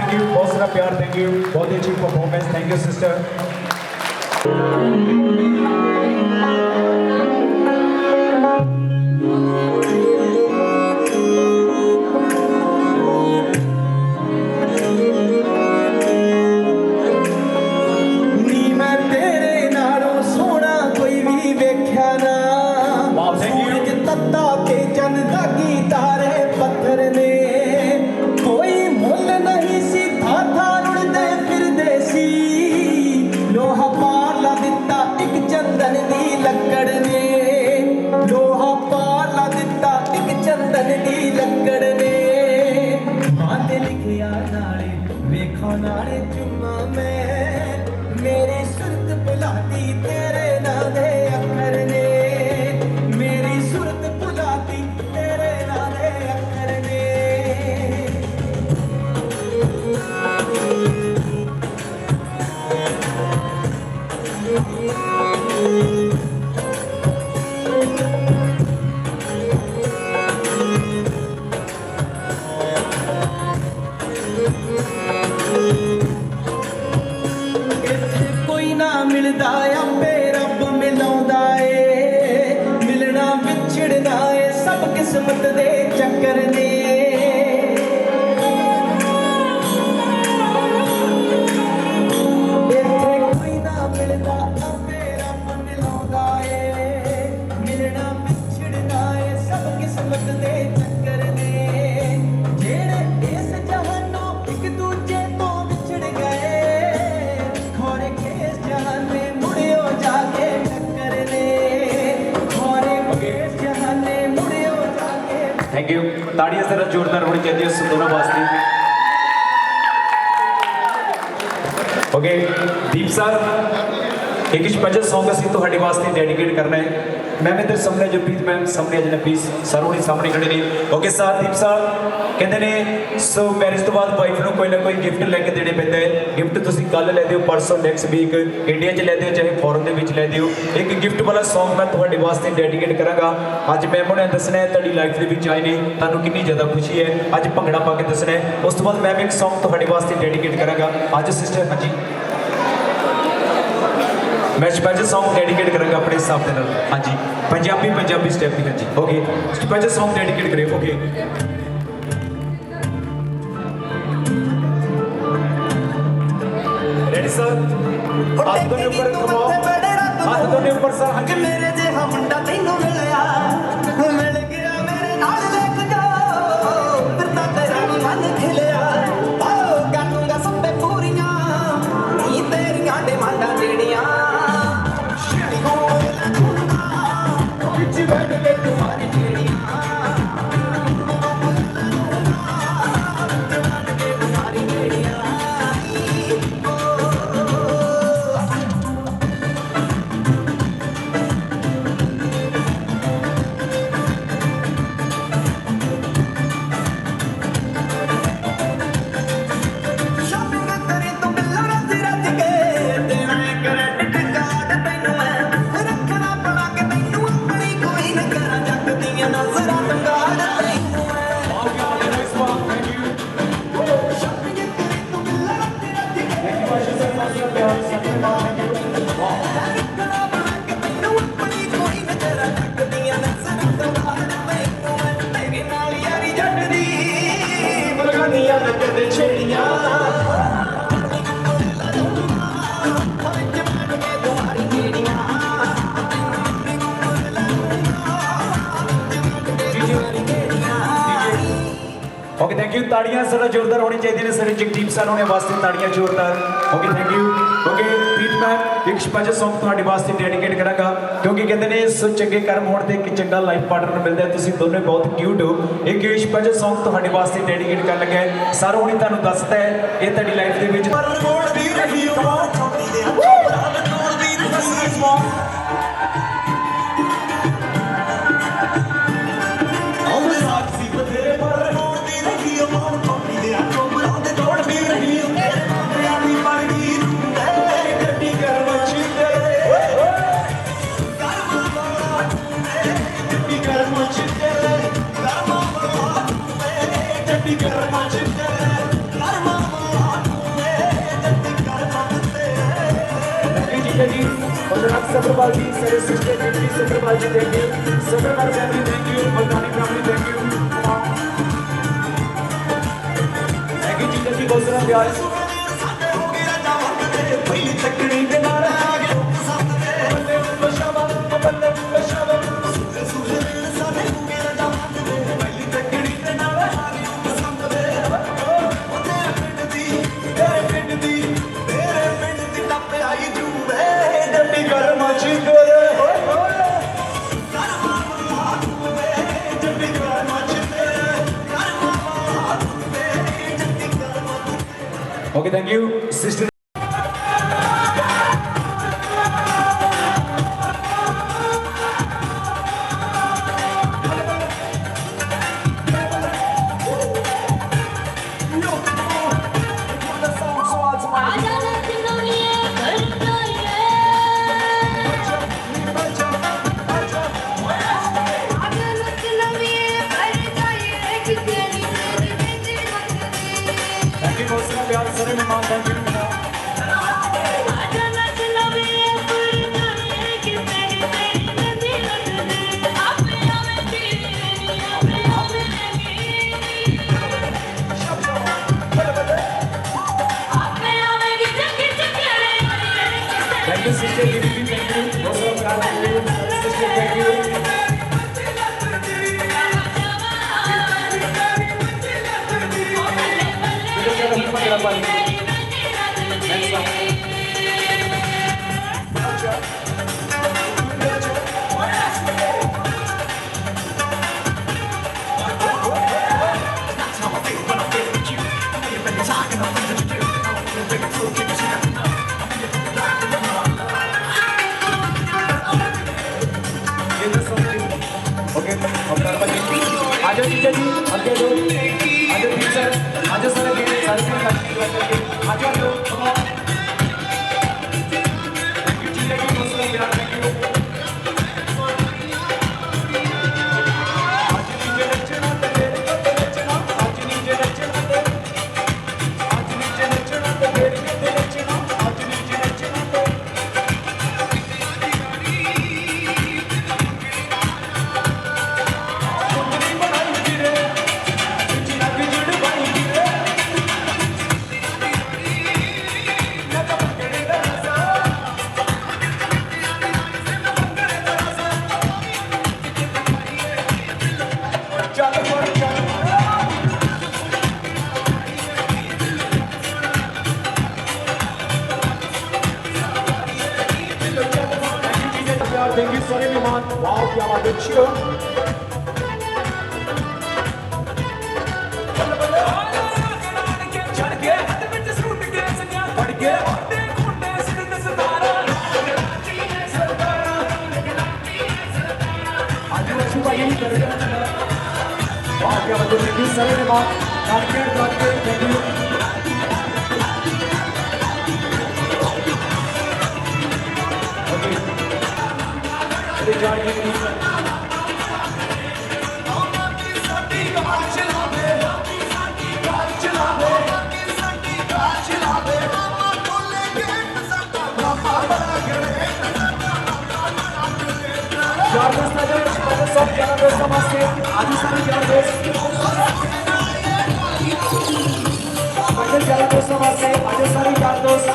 थैंक यू, बहुत सारा प्यार, थैंक यू, बहुत ही अच्छी performance, thank you sister. Thank you, ताड़ियां जरा जोरदार होनी चाहिए उस दोनों वास्ते। ओके दीप सर, एक स्पेशल सॉन्ग ਅਸੀਂ ਤੁਹਾਡੇ ਵਾਸਤੇ ਡੈਡੀਕੇਟ ਕਰਨਾ ਹੈ। ਮੈਮ ਇਧਰ ਸਾਹਮਣੇ ਜਪੀਤ ਮੈਮ ਸਾਹਮਣੇ ਆ ਜਾਣਾ ਪਲੀਜ਼, ਸਰ ਹੁਣੀ ਸਾਹਮਣੇ ਖੜੇ ਨੇ। ਓਕੇ ਸਰ, ਦੀਪ ਸਰ ਕਹਿੰਦੇ ਨੇ ਸੋ ਮੈਰਿਜ ਤੋਂ ਬਾਅਦ ਵਾਈਫ ਨੂੰ ਕੋਈ ਨਾ ਕੋਈ ਗਿਫਟ ਲੈ ਕੇ ਦੇਣੇ ਪੈਂਦਾ ਹੈ। ਗਿਫਟ ਤੁਸੀਂ ਕੱਲ ਲੈ ਦਿਓ, ਪਰਸੋਂ, ਨੈਕਸਟ ਵੀਕ, ਇੰਡੀਆ 'ਚ ਲੈ ਦਿਓ ਚਾਹੇ ਫੋਰਨ ਦੇ ਵਿੱਚ ਲੈ ਦਿਓ। ਇੱਕ ਗਿਫਟ ਵਾਲਾ ਸੌਂਗ ਮੈਂ ਤੁਹਾਡੇ ਵਾਸਤੇ ਡੈਡੀਕੇਟ ਕਰਾਂਗਾ। ਅੱਜ ਮੈਮ ਨੇ ਦੱਸਣਾ ਹੈ ਤੁਹਾਡੀ ਲਾਈਫ ਦੇ ਵਿੱਚ ਆਏ ਨੇ, ਤੁਹਾਨੂੰ ਕਿੰਨੀ ਜ਼ਿਆਦਾ ਖੁਸ਼ੀ ਹੈ, ਅੱਜ ਭੰਗੜਾ ਪਾ ਕੇ ਦੱਸਣਾ ਹੈ। ਉਸ ਤੋਂ ਬਾਅਦ ਮੈਮ ਇੱਕ ਸੌਂਗ ਤੁਹਾਡੇ ਵਾਸਤੇ ਡੈਡੀਕੇਟ ਕਰਾਂਗਾ। ਅੱਜ ਸਿਸਟਰ ਹਾਂਜੀ मैं स्पेशल सॉन्ग डेडिकेट करूँगा अपने हिसाब के नाल। हाँ जी पंजाबी स्टेप की। हाँ जी ओके, स्पेशल सॉन्ग डेडिकेट करें। ओके रेडी सर, हाथ दोनों ऊपर घुमाओ, हाथ दोनों ऊपर सर। हाँ जी मेरे जेहा मुंडा तैनू मिलिया, मिल गया मेरे नाल लेक जाओ, फिर तां तेरा भी मन खिलिया। आओ काटूंगा सब्बे पूरियां, नी तेरियां डिमांडां जेड़ियां ओके थैंक यू, ताड़ियां जरा जोरदार होनी चाहिए ने सर जगदीप सर होने वास्ते ताड़ियां जोरदार। Okay thank you. Okay Preet ma'am एक स्पेशल सॉन्ग ਤੁਹਾਡੇ ਵਾਸਤੇ ਡੈਡੀਕੇਟ ਕਰਾਂਗਾ ਕਿਉਂਕਿ ਕਹਿੰਦੇ ਨੇ ਸੋ ਚੰਗੇ ਕਰਮ ਹੋਣ ਤੇ ਇੱਕ ਚੰਗਾ ਲਾਈਫ ਪਾਰਟਨਰ ਮਿਲਦਾ ਹੈ। ਤੁਸੀਂ ਦੋਨੋਂ ਬਹੁਤ ਕਿਊਟ ਹੋ। ਇੱਕ ਸਪੈਸ਼ਲ ਸੌਂਗ ਤੁਹਾਡੇ ਵਾਸਤੇ ਡੈਡੀਕੇਟ ਕਰਨ ਲੱਗਾ ਹੈ। ਸਰ ਹੁਣੀ ਤੁਹਾਨੂੰ ਦੱਸਦਾ ਹੈ ਇਹ ਤੁਹਾਡੀ ਲਾਈਫ ਦੇ ਵਿੱਚ Sabharwal ji, Sir Sister Dipti Sabharwal ji, thank you. Sabharwal family, thank you. Malkani family, thank you. Thank you जीजा जी, बहुत सारा प्यार। ਪਹਿਲੀ ਤੱਕਣੀ ਦੇ ਨਾਲ ਆ ਗਿਆ ਪਸੰਦ ਦੇ ਬੱਲੇ ਬਸ਼ਾਵਾ ਬੱਲੇ ਬਸ਼ਾਵਾ ਸੁਣੇ ਸੁਣੇ ਸਾਡੇ ਮੇਰਾ ਜਵਾਨ ਦੇ ਪਹਿਲੀ ਤੱਕਣੀ ਦੇ ਨਾਲ ਆ ਗਿਆ ਪਸੰਦ ਦੇ ਉਹ ਤੇਰੇ ਪਿੰਡ ਦੀ ਟੱਪ ਆਈ ਜੂਵੇ ਡੱਬੀ ਕਰਮਾਂ ਚ ਤੇਰੇ ਹੋਏ ਹੋਏ ਕਰਮਾਂ ਮਾਰੂਵੇ ਡੱਬੀ ਕਰਮਾਂ ਚ ਤੇਰੇ ਕਰਮਾਂ ਮਾਰੂਵੇ ਡੱਬੀ ਕਰਮਾਂ Okay, thank you, sister. आजा लखनऊए करता ये आजा लखनऊए करता ये कि तेरी मेरी बेटी लगती Thank you, बहुत सारा प्यार, सारे मेहमान, thank you. आजा लखनऊए करता ये कि तेरी मेरी बेटी लगती आपे आवे तेरी आपे आवे तेरी आपे आवे कि जग चकरे Thank you, sister Dipti, thank you. बहुत सारा प्यार, thank you. Sister, thank you. Okay, आजा जीजा जी, आगे दो, आजा दीप सर, आजा सर अगेन, सारे में आजा दो, come on. Thank you जीजा जी, बहुत सारा प्यार, thank you. आज नीचे नचना ते तेरे को नचना, आज नीचे नचना ते, आज नीचे नचना ते तेरे को नचना, आज नीचे नचना ते. Thank you, sorry मेहमान, वाओ क्या बात है, चियो. आदिवासी भाई यही कर रहे हैं. वाओ क्या बात है, thank you, sorry मेहमान, thank you. Okay. They join me. यार दोस्त आ जाओ, सब यार दोस्त नमस्ते, आज सारे यार दोस्त, यार दोस्त नमस्ते, आज सारे यार दोस्त.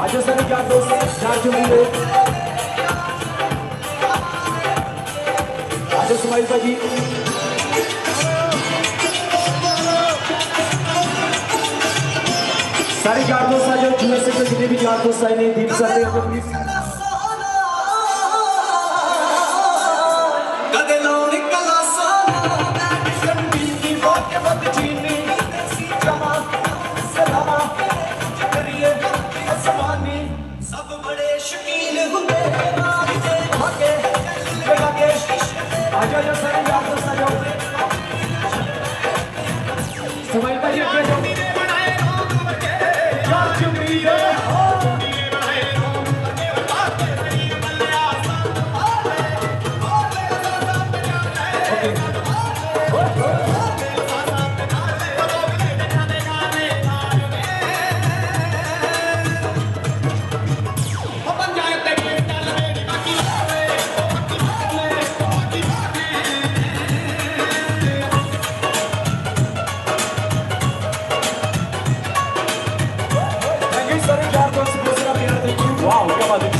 आज सारे यार दोस्त, यार जो मिले, आज सुमाइल भाजी. सारे यार दोस्त आ जाओ, यूएसए के जितने भी यार दोस्त आए नहीं, दीप सर ने प्लीज. कदे लाउनी कला साना गंदी की बात मत जीनी जमा सलामा करिए आसमानी सब बड़े शकीन हुए नाम के भागे लगे आ जाओ सारे यार दोस्त आ जाओ. सुमाइल भाजी आगे जाओ. बनाए राम के यार चुनिए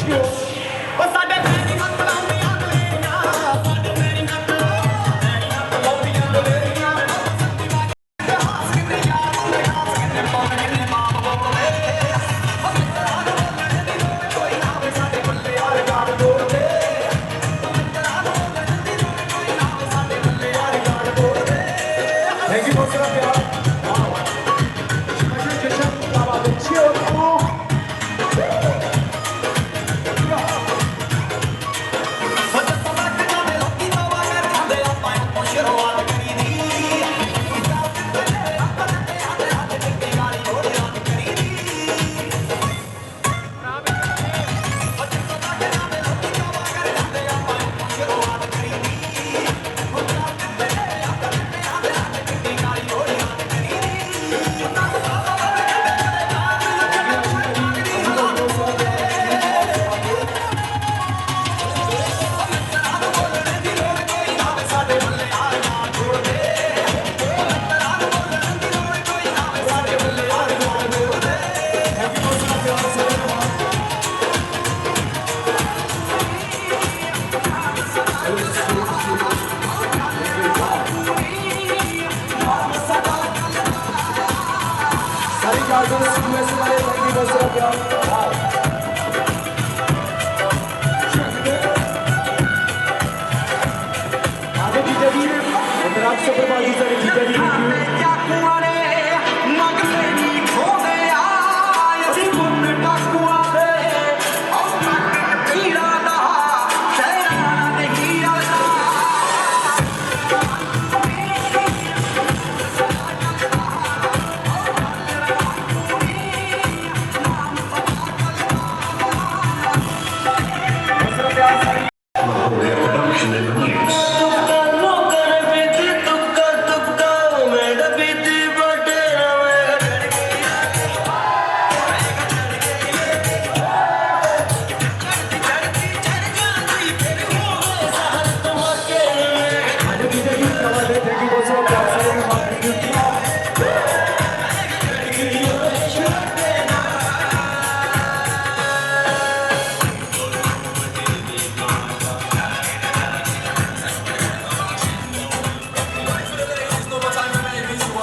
ਉਹ ਸਾਡੇ ਪੈਰੀ ਹੱਥ ਲਾਉਂਦੀਆਂ ਗਲੇਰੀਆਂ ਸਾਡੇ ਪੈਰੀ ਹੱਥ ਲਾਉਂਦੀਆਂ ਗਲੇਰੀਆਂ ਸੱਤੀ ਵਾਰ ਹਾਸ ਕਿਤੇ ਯਾਰ ਹੁੰਦੇ ਹਾਸ ਕਿਤੇ ਪਾਉਣ ਕਿਤੇ ਮਾਂ ਬੋਲੇ ਉਹ ਮਿੱਤਰਾਂ ਨੂੰ ਬੋਲਣ ਦੀ ਲੋੜ ਕੋਈ ਨਾ ਵੇ ਸਾਡੇ ਬੱਲੇ ਯਾਰ ਗਾੜ ਦੋੜਦੇ ਮਿੱਤਰਾਂ ਨੂੰ ਬੋਲਣ ਦੀ ਲੋੜ ਕੋਈ ਨਾ ਵੇ ਸਾਡੇ ਬੱਲੇ ਯਾਰ ਗਾੜ ਦੋੜਦੇ थैंक यू बहुत सारा प्यार ਚਾਕੂਆਂ ਨੇ ਨਗਲੇ ਨਹੀਂ ਖੋਦੇ ਆ ਅਸੀਂ ਮੁੰਨ ਟਾਕੂਆਂ ਦੇ ਉਹ ਕੱਟ ਕੀੜਾ ਦਾ ਸ਼ਹਿਰਾਂ ਦੇ ਹੀਰਾ ਦਾ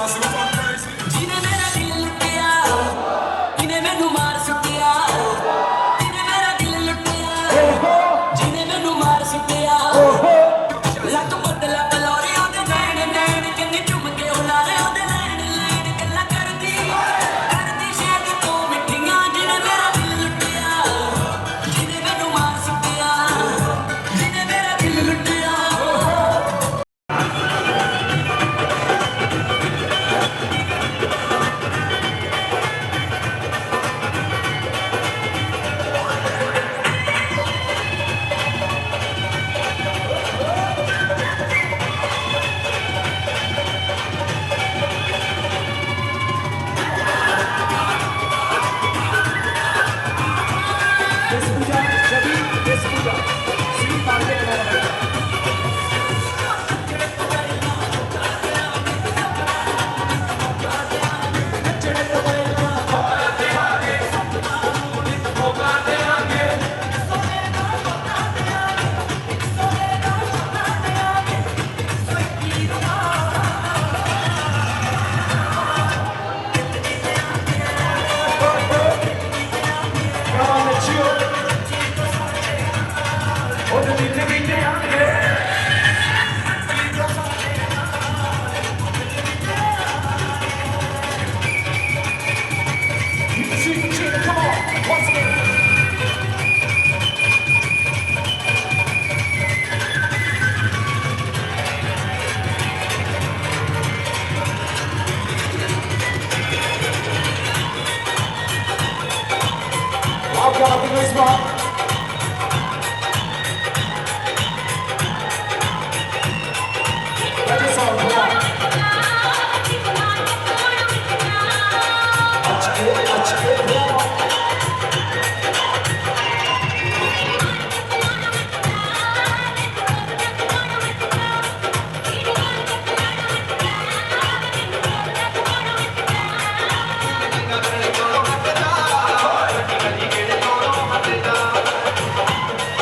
ਜਿਹਨੇ ਮੇਰਾ ਦਿਲ ਲੁੱਟਿਆ ਜਿਹਨੇ ਮੈਨੂੰ ਮਾਰ ਸੁੱਟਿਆ ਜਿਹਨੇ ਮੇਰਾ ਦਿਲ ਲੁੱਟਿਆ ਜਿਹਨੇ ਮੈਨੂੰ ਮਾਰ ਸੁੱਟਿਆ ਲੱਕ ਬਦਲਾ ਬਲੌਰੇ ਉਹਦੇ ਨੈਣ ਨੈਣ ਕਿੰਨੇ ਝੁੰਮ ਕੇ ਉਲਾਰੇ ਉਹਦੇ ਲੈਣ ਲੈਣ ਗੱਲਾਂ ਕਰਦੀ ਸ਼ਾਇਦ ਤੋਂ ਮਿੱਠੀਆਂ ਜਿਹਨੇ ਮੇਰਾ ਦਿਲ ਲੁੱਟਿਆ ਜਿਹਨੇ ਮੈਨੂੰ ਮਾਰ ਸੁੱਟਿਆ ਜਿਹਨੇ ਮੇਰਾ ਦਿਲ ਲੁੱਟਿਆ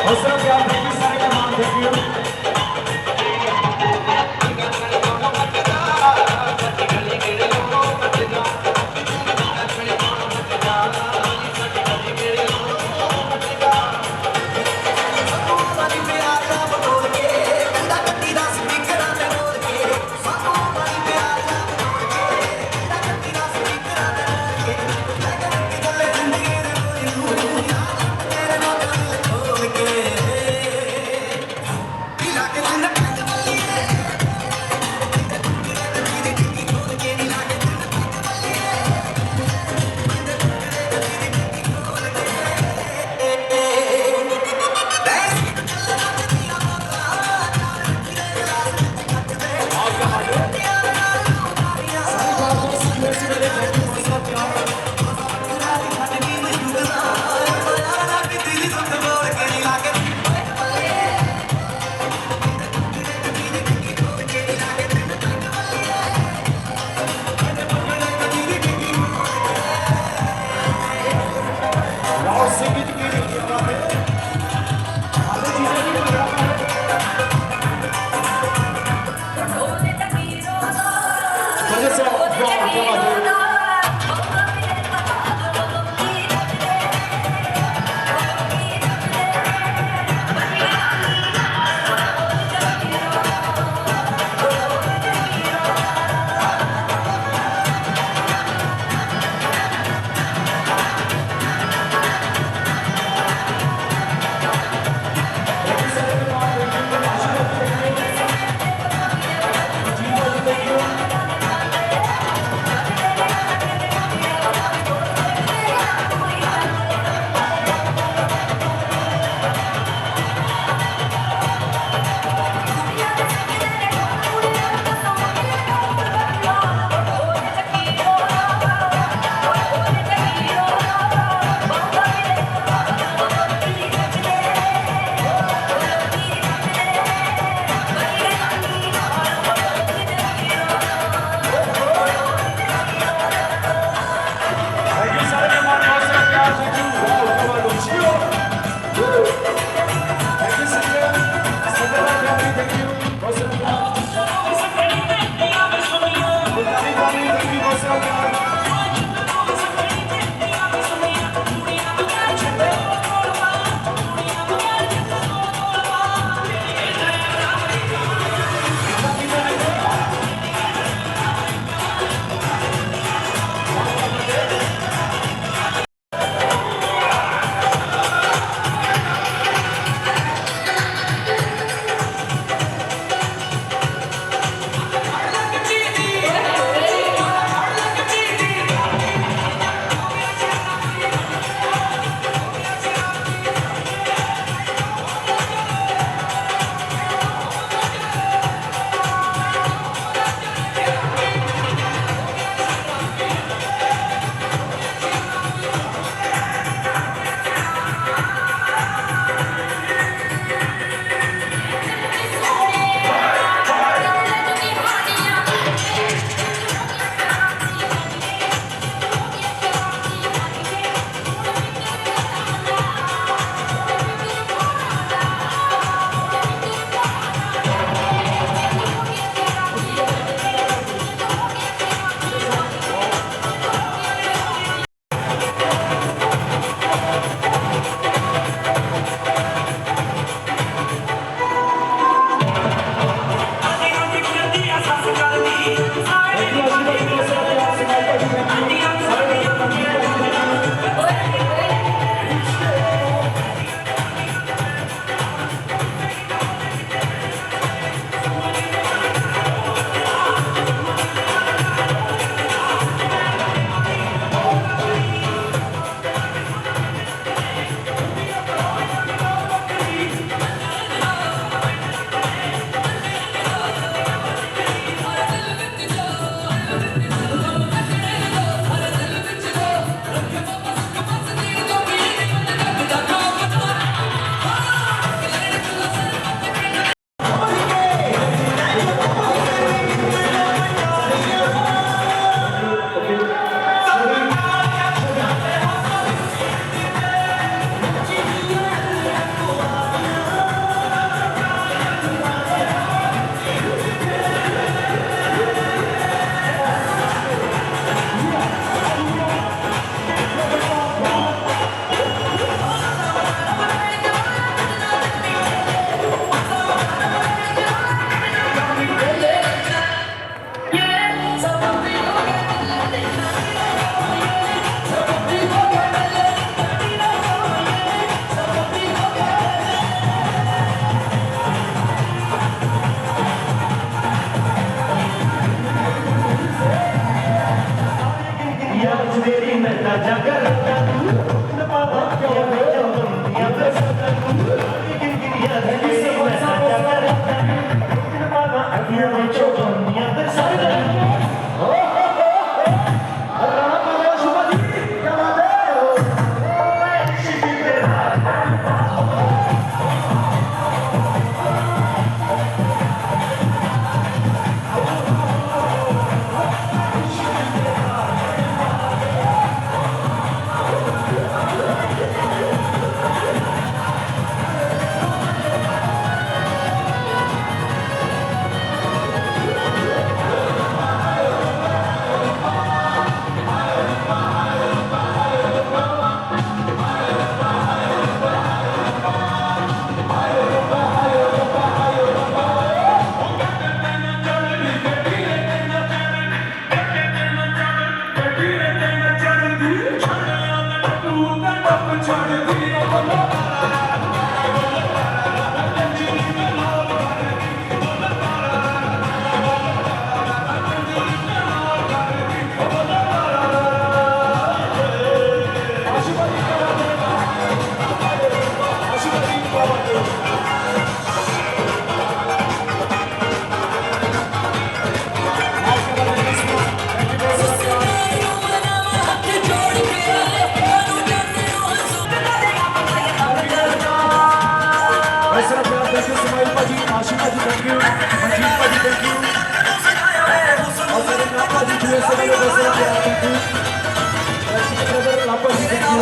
हौसला प्यार थैंक यू सारे मेहमान थैंक यू बहुत सारा प्यार, थैंक यू समाइल भाजी, आशिक भाजी थैंक यू, मनजीत भाजी थैंक यू, और मेरे नापा जी यूएस से बहुत सारा प्यार, थैंक यू ब्रदर नापा जी थैंक यू।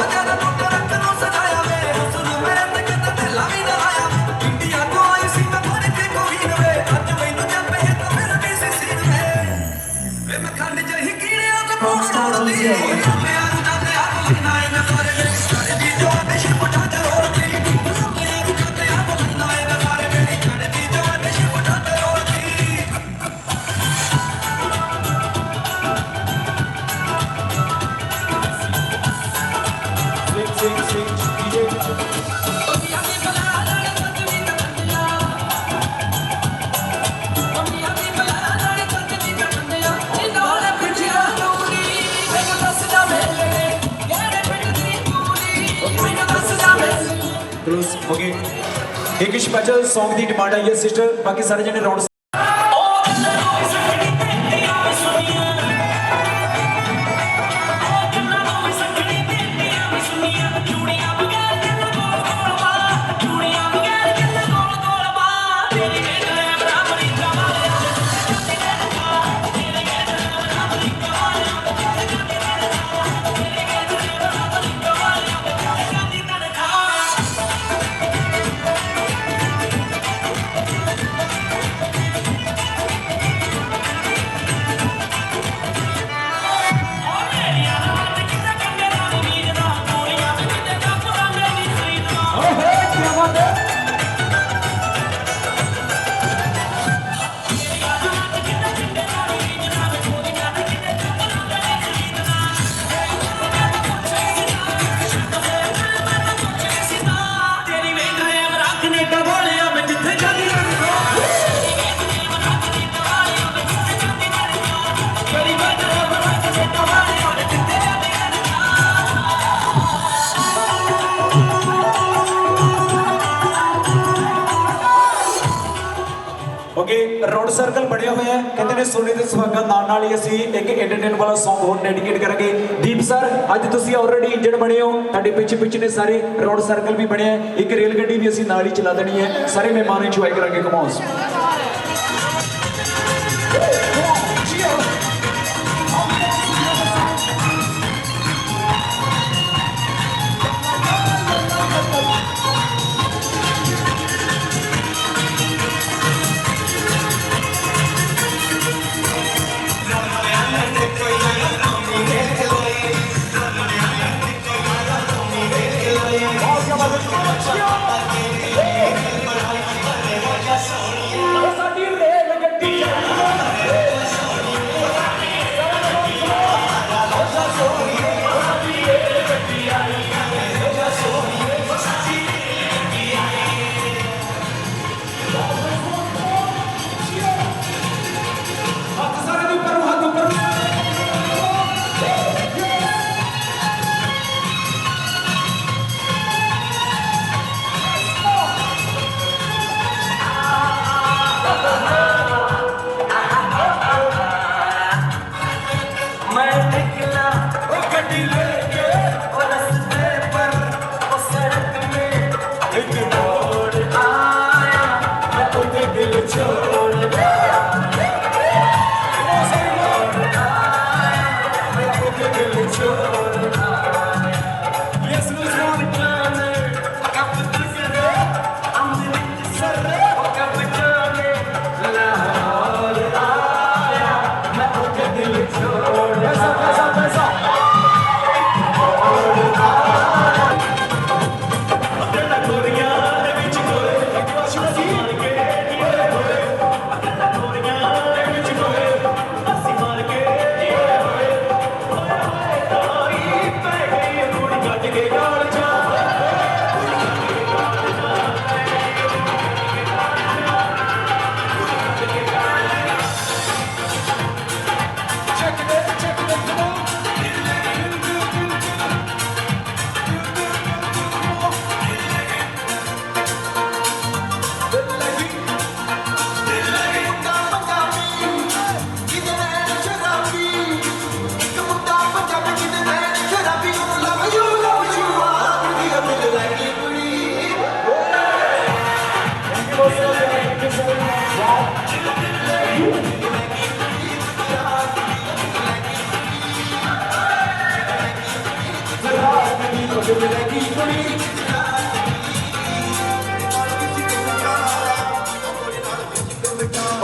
ओके एक स्पेशल सॉन्ग की डिमांड आई है सिस्टर, बाकी सारे जने राउंड राउंड सर्कल बने हुए हैं, कहते हैं सोने के सुहागा नाल ही असी एक एंटरटेन वाला सॉन्ग होर डेडिकेट करेंगे। दीप सर अज तुसी ऑलरेडी इंजर्ड बने हो, तुहाडे पिछे ने सारे राउंड सर्कल भी बने हैं, एक रेल गड्डी भी असी नाल ही चला देनी है, सारे मेहमान इंजॉय करेंगे। कमाओ साडी रेल गड्डी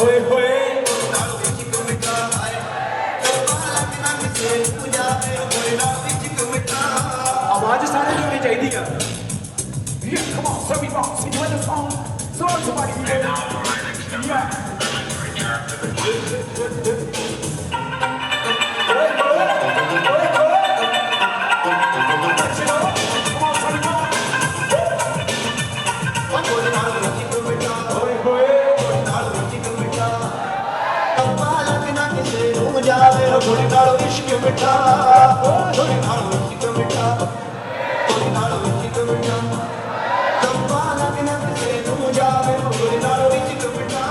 ਓਏ ਹੋਏ ਆਵਾਜ਼ ਸਾਰੇ ਦੀ ਹੋਣੀ ਚਾਹੀਦੀ ਆ Yeah, come on, so we bounce, you know the song. So somebody be there. Yeah. ਜਾਵੇ ਥੋੜੀ ਨਾਲ ਇਸ਼ਕ ਮਿੱਠਾ ਥੋੜੀ ਨਾਲ ਇਸ਼ਕ ਮਿੱਠਾ ਥੋੜੀ ਨਾਲ ਇਸ਼ਕ ਮਿੱਠਾ ਤੰਬਾ ਲੱਗਣਾ ਕਿਸੇ ਨੂੰ ਜਾਵੇ ਥੋੜੀ ਨਾਲ ਇਸ਼ਕ ਮਿੱਠਾ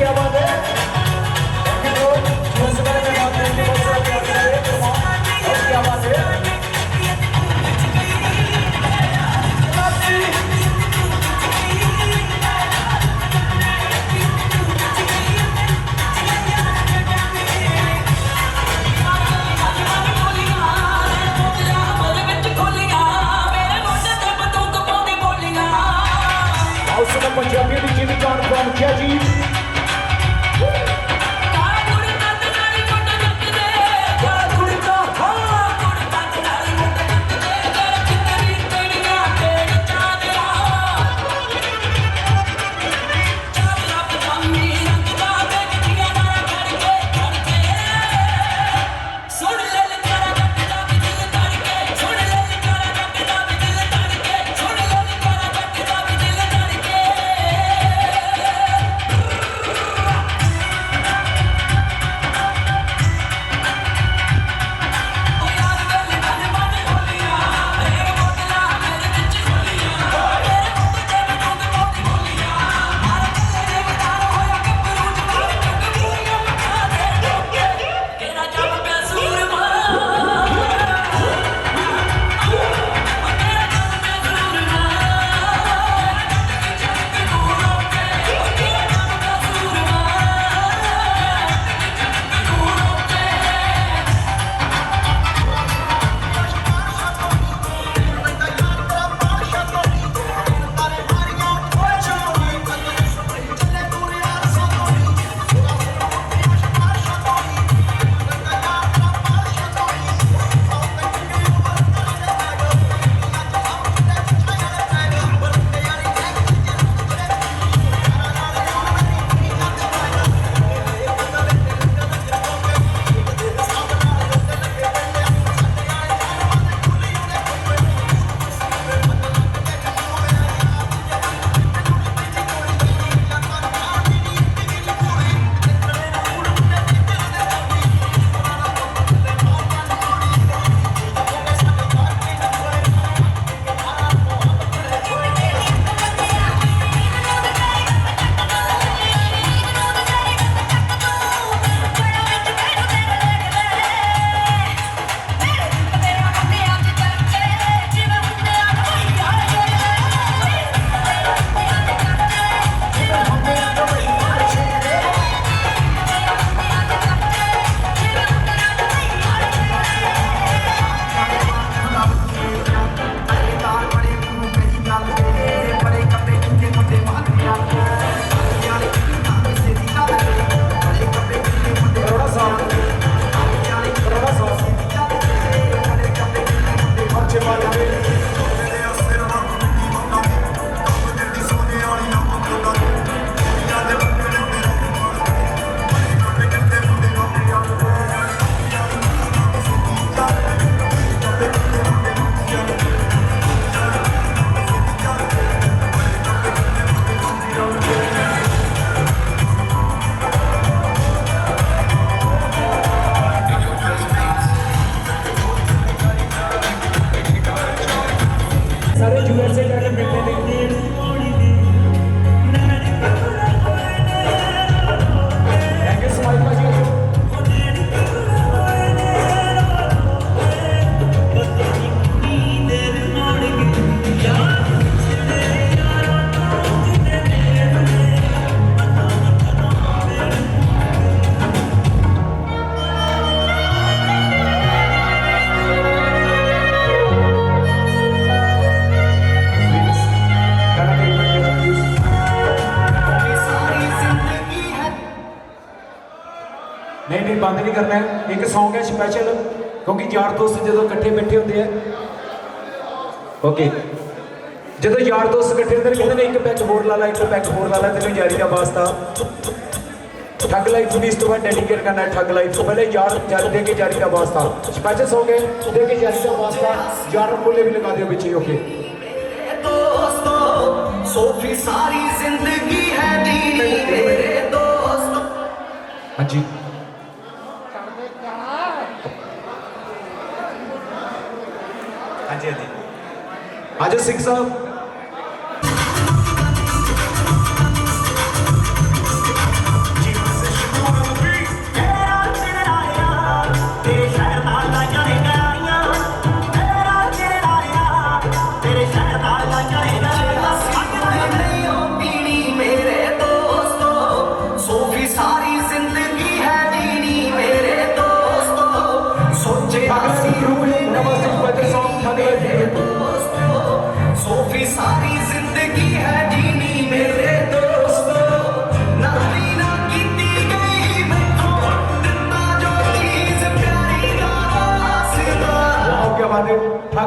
क्या बात है। Thank you bro। जीवन से बड़े में बात करने के बहुत सारा प्यार मिला है। और क्या बात है। पंजाबी की जिमी जान फ्रॉम क्या जी सारे यूएसए जाके मिलने लगे थैंक यू सो मच भाजी नहीं बंद नहीं करना है एक सॉन्ग है स्पैशल क्योंकि यार दोस्त जो इकट्ठे बैठे होंगे हैं ओके जो यार दोस्त इकट्ठे होंगे कहते हैं एक पैक होर ला ला एक पैक होर ला ला तेन यारी का वास्ता ठग लाइफ भी इस तो बाद डेडिकेट करना है ठग लाइफ तो पहले यार दे के यारी का वास्ता स्पैशल सॉन्ग है दे के यारी का वास्ता यार बोले भी लगा दियो पीछे ओके दोस्तों सोफी सारी जिंदगी है दीनी मेरे दोस्तों हाँ जी हाँ जी आज सिंह साहब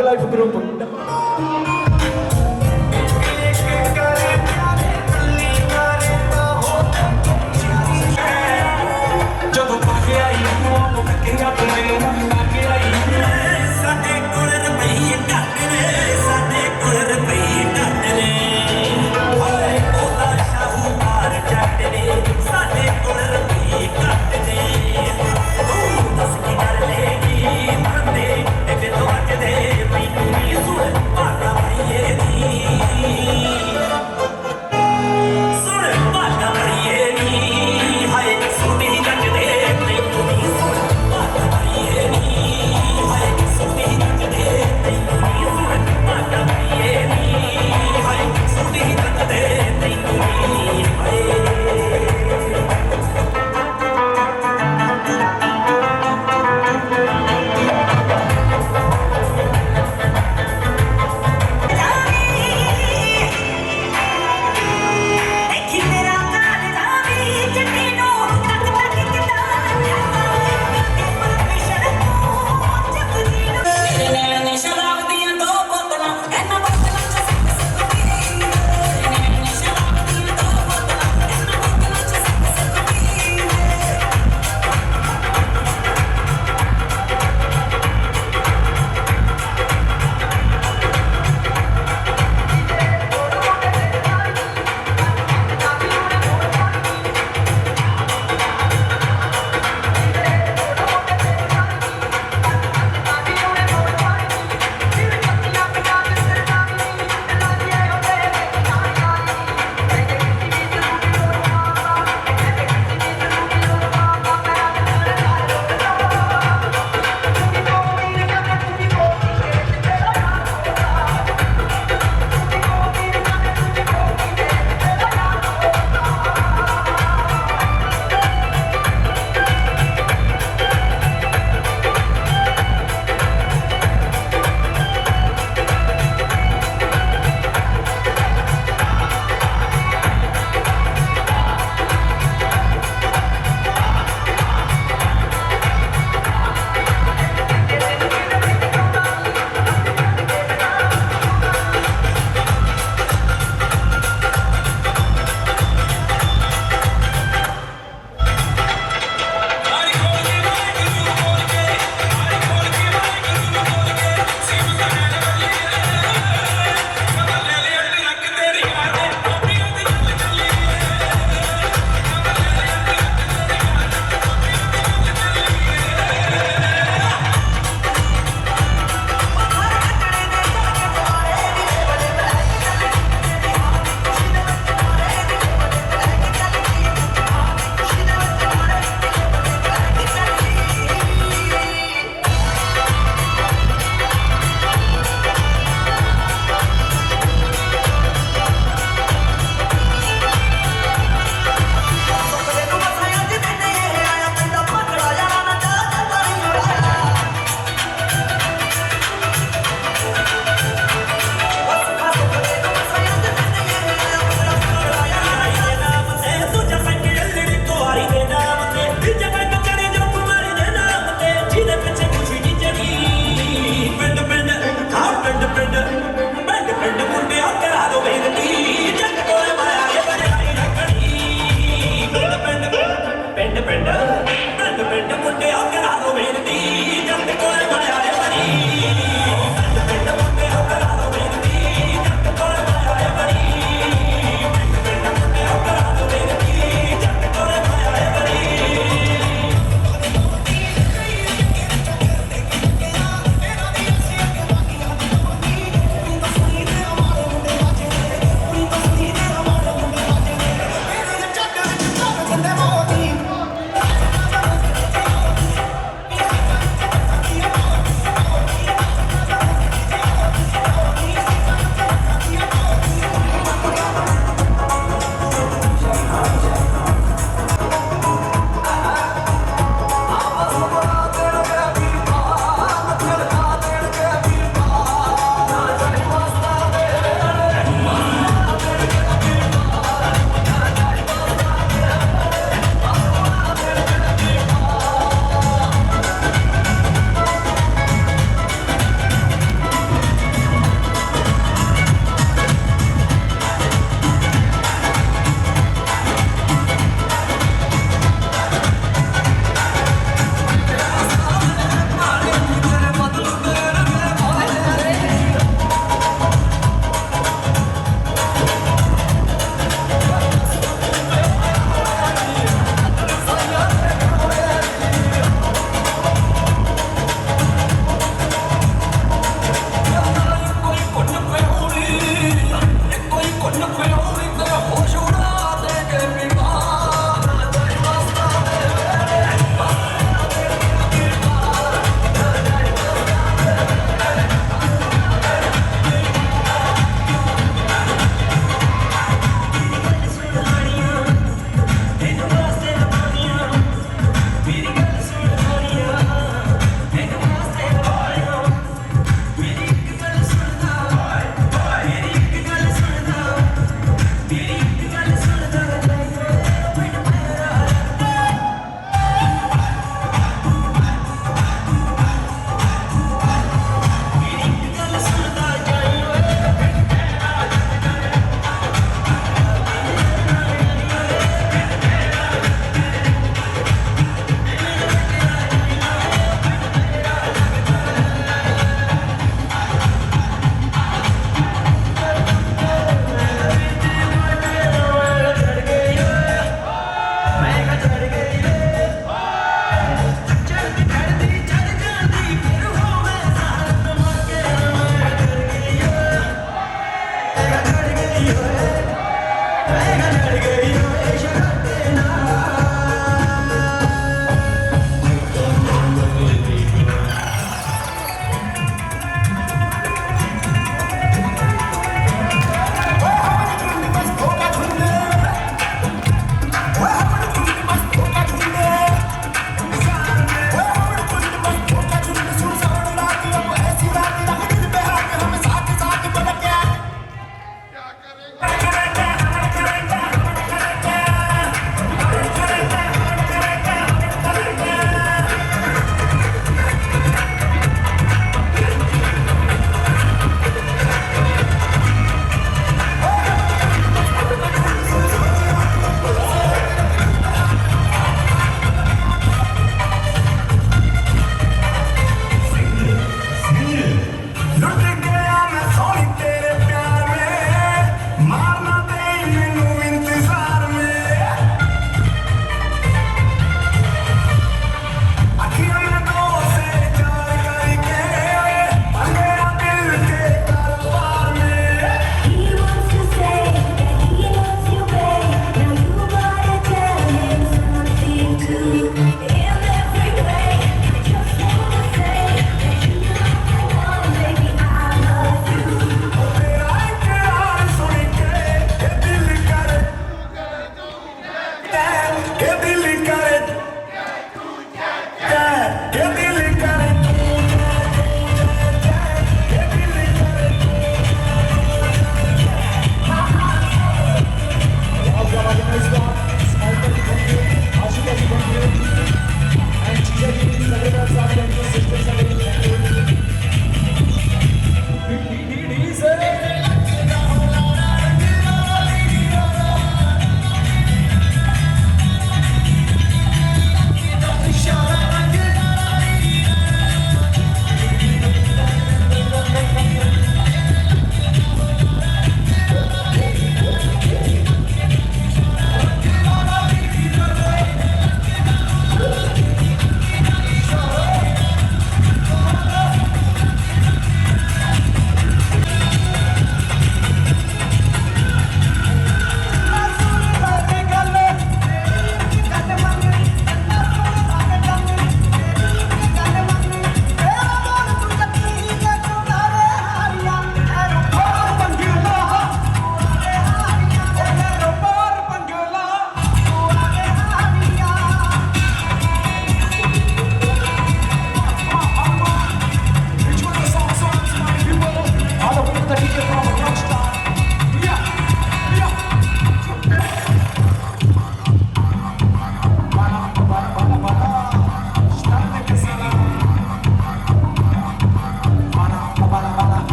ਠੱਗ ਲਾਈਫ ਗਰੁੱਪ ਜਦੋਂ ਪਾਕੇ ਆਈ ਉਹ ਕਿੰਨਾ ਤੂੰ ਮੈਨੂੰ ਪਾਕੇ ਆਈ ਸਾਡੇ ਕੋਲ ਰੁਪਈਏ ਘੱਟ ਨੇ ਸਾਡੇ ਕੋਲ ਰੁਪਈਏ ਘੱਟ ਨੇ ਓਏ ਉਹਦਾ ਸ਼ਾਹੂਕਾਰ ਜੱਟ ਨੇ ਸਾਡੇ ਕੋਲ ਰੁਪਈਏ ਘੱਟ ਨੇ ਤੂੰ ਦੱਸ ਕੀ ਕਰ ਲੇਗੀ ਬੰਦੇ ਤੇ ਤੋਂ ਅੱਜ ਦੇ ਮੈਨੂੰ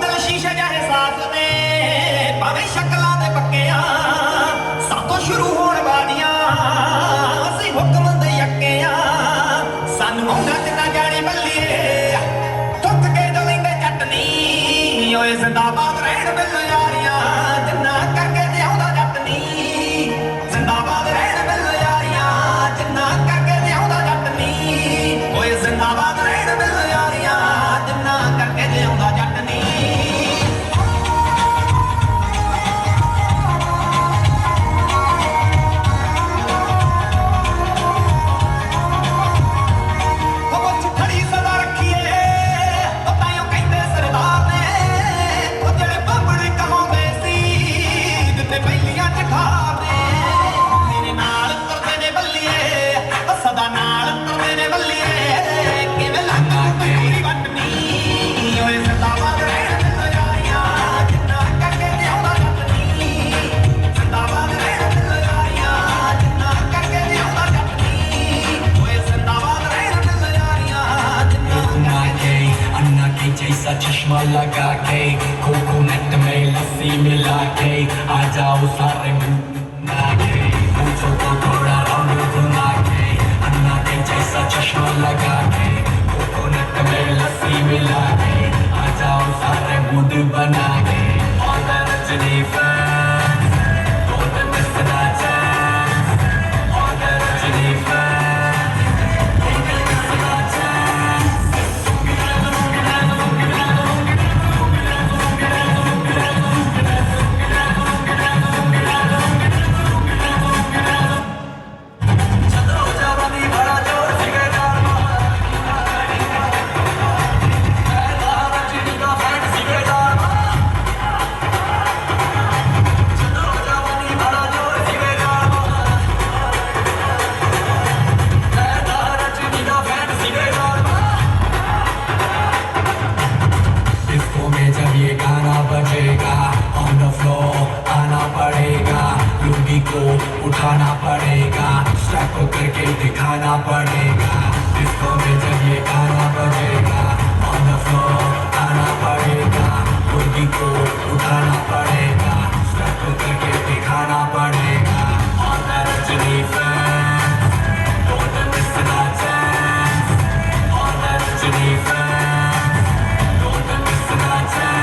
ਦਿਲ ਸ਼ੀਸ਼ੇ ਜਿਹੇ ਸਾਥ ਨੇ ਭਾਵੇਂ ਸ਼ਕਲਾਂ ਦੇ ਪੱਕਿਆਂ ਸਾਤੋਂ ਸ਼ੁਰੂ ਹੋਣ ਵਾਲੀਆਂ ਅਸੀਂ ਹੁਕਮ ਦੇ ਯੱਕਿਆਂ ਸਾਨੂੰ ਉਹਨਾਂ ਤੇ ਨਾ ਜਾਣੀ ਬੱਲੀਏ ਟੁੱਟ ਕੇ ਡੋਲਿੰਦੇ ਚਟਨੀ ਓਏ ਜ਼ਿੰਦਾਬਾਦ ਰਹਿਣ ਬਿੱਲ ਯਾਰੀਆਂ ਜਿੰਨਾ ਕਰਕੇ ਲਿਆਉਂਦਾ ਜੱਟਨੀ ਜ਼ਿੰਦਾਬਾਦ ਰਹਿਣ ਬਿੱਲ ਯਾਰੀਆਂ ਜਿੰਨਾ ਕਰਕੇ ਲਿਆਉਂਦਾ ਜੱਟਨੀ ਓਏ ਜ਼ਿੰਦਾਬਾਦ ਰਹਿਣ ਬਿੱਲ ਯਾਰੀਆਂ ਜਿੰਨਾ ਕਰਕੇ ਲਿਆਉਂਦਾ ਜੱਟਨੀ जैसा चश्मा लगा के कोकोनट में लस्सी मिला के आ जाओ सारे ना के पूछो तो थोड़ा राउंड घुमा के अन्ना के जैसा चश्मा लगा के कोकोनट में लस्सी मिला के आ जाओ सारे मूड बना के all the Rajni fans don't miss the chance all the Rajni fans don't miss the chance उठाना पड़ेगा स्टेप करके दिखाना पड़ेगा डिस्को में जब ये गाना बजेगा ऑन द फ्लोर आना पड़ेगा मुर्गी को उठाना पड़ेगा स्टेप करके दिखाना पड़ेगा on the Rajni fans don't miss the chance on the Rajni fans don't miss the chance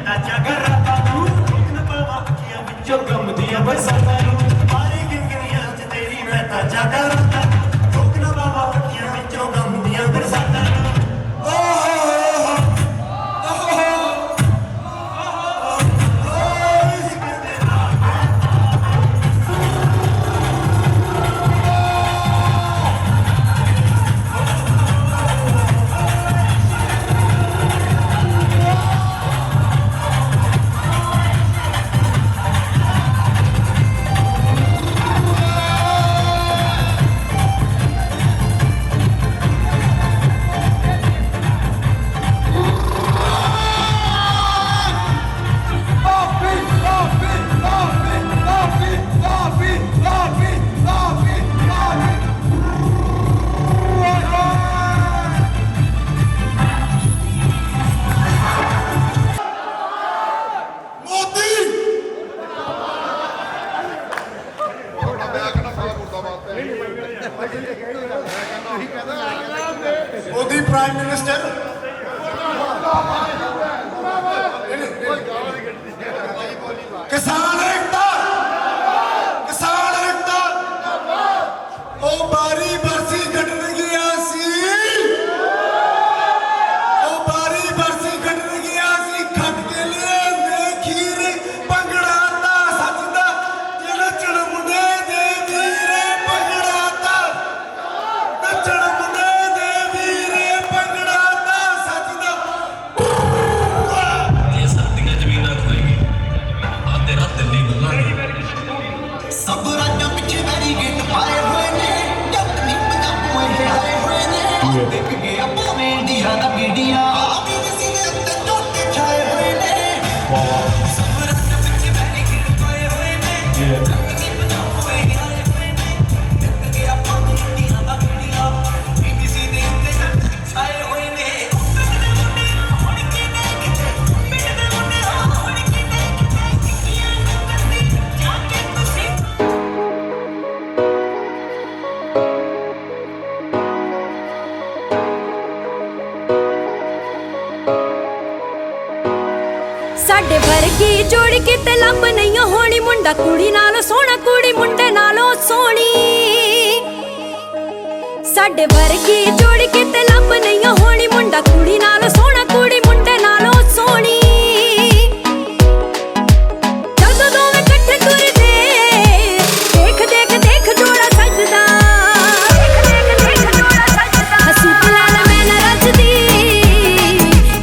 ਪੈਂਦਾ ਜਗਰਾਤਾ ਨੂੰ ਰੁਕਣ ਪਾਵਾਂ ਅੱਖੀਆਂ ਵਿੱਚੋਂ ਗਮ ਦੀਆਂ ਬਰਸਾਤਾਂ ਨੂੰ ਮਾਰੇ ਗਿਰਗਰੀਆਂ ਚ ਤੇਰੀ ਪੈਂਦਾ ਜਗਰਾਤਾ ਰੁਕਣ ਪਾਵਾਂ ਅੱਖੀਆਂ ਵਿੱਚੋਂ ਗਮ ਦੀਆਂ ਬਰਸਾਤਾਂ ਨੂੰ ਮੋਦੀ ਪ੍ਰਾਈਮ ਮਿਨਿਸਟਰ ਕਿਸਾਨ ਏਕਤਾ ਉਹ ਬਾਰੀ ਬਰਸੀ ਕੱਢਣ ਗਿਆ ਸੀ ਖੱਟ ਕੇ ਲਿਆਂਦੇ ਖੀਰ ਭੰਗੜਾ ਤਾਂ ਸੱਜਦਾ ਜੇ ਨੱਚਣ ਮੁੰਡੇ ਦੇ ਵੀਰੇ ਭੰਗੜਾ ਤਾਂ ਨੱਚਣ ਮੁੰਡੇ ਦੇ ਵੀਰੇ ਭੰਗੜਾ ਤਾਂ ਸੱਜਦਾ ਇਹ ਸਰਦੀਆਂ ਜ਼ਮੀਨਾਂ ਖੋਏਗੀ ਆ ਤੇਰਾ ਦਿੱਲੀ ਗੁੱਲਾ ਸਭ ਰਾਜਾਂ ਪਿੱਛੇ ਬੈਰੀਗੇਟ ਪਾਏ ਹੋਏ ਨੇ ਜੱਟ ਨਹੀਂ ਪੰਜਾਬੋਂ ਇਹ ਆਏ ਹੋਏ ਨੇ ਦੇਖ ਕੇ ਆਪਾਂ ਵੀ ਇੰਡੀਆ ਦਾ ਮੀਡੀਆ BBC ਦੇ ਉੱਤੇ ਟੋਟੇ ਛਾਏ ਹੋਏ ਨੇ ਸਭ ਰਾਜਾਂ ਪਿੱਛੇ ਬੈਰੀਗੇਟ ਪਾਏ ਹੋਏ ਨੇ ਜੱਟ ਨਹੀਂ ਪੰਜਾਬੋਂ ਇਹ ਆਏ ਹੋਏ ਨੇ ਦੇਖ ਕੇ ਆਪਾਂ ਵੀ ਇੰਡੀਆ ਦਾ ਮੀਡੀਆ BBC ਦੇ ਉੱਤੇ ਟੋਟੇ ਛਾਏ ਹੋਏ ਨੇ ਸਾਡੇ ਵਰਗੀ ਜੋੜ ਕਿਤੇ ਲੱਭ ਨਹੀਂ ਹੋਣੀ ਮੁੰਡਾ ਕੁੜੀ ਨਾਲੋਂ ਸੋਹਣਾ ਕੁੜੀ ਮੁੰਡੇ ਨਾਲੋਂ ਸੋਹਣੀ ਸਾਡੇ ਵਰਗੀ ਜੋੜ ਕਿਤੇ ਲੱਭ ਨਹੀਂ ਹੋਣੀ ਮੁੰਡਾ ਕੁੜੀ ਨਾਲੋਂ ਸੋਹਣਾ ਕੁੜੀ ਮੁੰਡੇ ਨਾਲੋਂ ਸੋਹਣੀ ਜਦੋਂ ਦੋਵੇਂ ਇਕੱਠੇ ਤੁਰਦੇ ਦੇਖ ਦੇਖ ਦੇਖ ਜੋੜਾ ਸੱਜਦਾ ਹਸੂਟ ਲੈ ਲੈ ਮੈਂ ਨਾ ਰੱਜਦੀ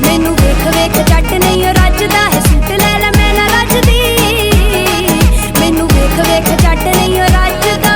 ਮੈਨੂੰ ਵੇਖ ਵੇਖ ਜੱਟ ਨਹੀਂ ਰੱਜਦਾ ਹੈ ਸੂਟ ਲੈ ਲੈ ਮੈਂ ਨਾ ਰੱਜਦੀ ਮੈਨੂੰ ਵੇਖ ਵੇਖ ਜੱਟ ਨਹੀਂ ਰੱਜਦਾ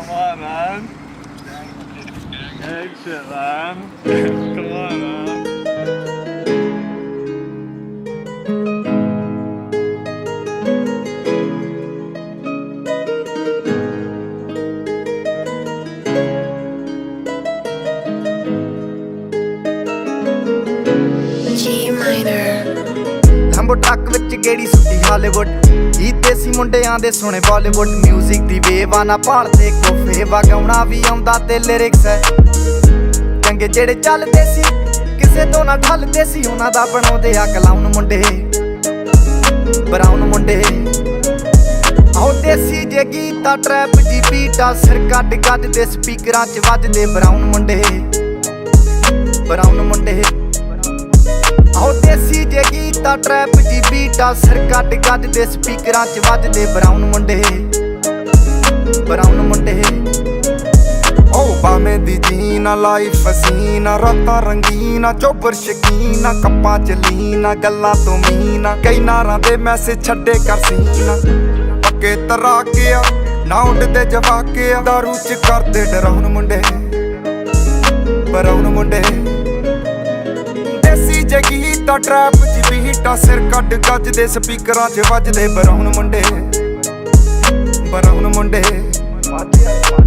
Come on, man. Good shit, man. Come on, man. Lambo truck ਵਿੱਚ ਗੇੜੀ ਸੁੱਟੀ ਹਾਲੀਵੁੱਡ ਜੀ ਦੇਸੀ ਮੁੰਡਿਆਂ ਦੇ ਸੁਣੇ ਬਾਲੀਵੁੱਡ ਮਿਊਜ਼ਿਕ ਦੀ ਵੇਵਾ ਨਾ ਭਾਲਦੇ ਕੋਫੇ ਵਗਾਉਣਾ ਵੀ ਆਉਂਦਾ ਤੇ ਲਿਰਿਕਸ ਹੈ ਚੰਗੇ ਜਿਹੜੇ ਚੱਲਦੇ ਸੀ ਕਿਸੇ ਤੋਂ ਨਾ ਢਲਦੇ ਸੀ ਉਹਨਾਂ ਦਾ ਬਣਾਉਂਦੇ ਆ ਕਲਾਉਨ ਮੁੰਡੇ ਬਰਾਊਨ ਮੁੰਡੇ ਆਉ ਦੇਸੀ ਜੇ ਗੀਤਾ ਟਰੈਪ ਜੀ ਬੀਟਾ ਸਿਰ ਕੱਢ ਗੱਜਦੇ ਸਪੀਕਰਾਂ 'ਚ ਵੱਜਦੇ ਬਰਾਊਨ ਮੁੰਡੇ ਆਉ ਦੇਸੀ ਜੇ ਗੀਤਾ ਟਰੈਪ ਜੀ ਬੀਟਾ ਸਿਰ ਕੱਢ ਗੱਜਦੇ ਸਪੀਕਰਾਂ 'ਚ ਵੱਜਦੇ ਬਰਾਊਨ ਮੁੰਡੇ ਓ ਬਾਵੇਂ ਦੀ ਜੀਨਾ ਲਾਈਫ ਹਸੀਨਾ ਰਾਤਾਂ ਰੰਗੀਨਾ ਚੋਬਰ ਸ਼ਕੀਨਾ ਕੱਪਾਂ ਚ ਲੀਨਾ ਗੱਲਾਂ ਤੋਂ ਮੀਨਾ ਕਈ ਨਾਰਾਂ ਦੇ ਮੈਸੇਜ ਛੱਡੇ ਕਰ ਸੀਨਾ ਪੱਕੇ ਤਰਾਕਿਆ ਨਾ ਉੱਡਦੇ ਜਵਾਕਿਆ ਦਾਰੂ ਚ ਕਰਦੇ ਡਰਾਉਣ ਮੁੰਡੇ ਬਰਾਉਨ ਮੁੰਡੇ ਦੇਸੀ ਜੇ ਗੀਤਾ ਟਰੈਪ ਜੀ ਬੀਟਾ ਸਿਰ ਕੱਢ ਗੱਜਦੇ ਸਪੀਕਰਾਂ 'ਚ ਵੱਜਦੇ ਬਰਾਉਨ ਮੁੰਡੇ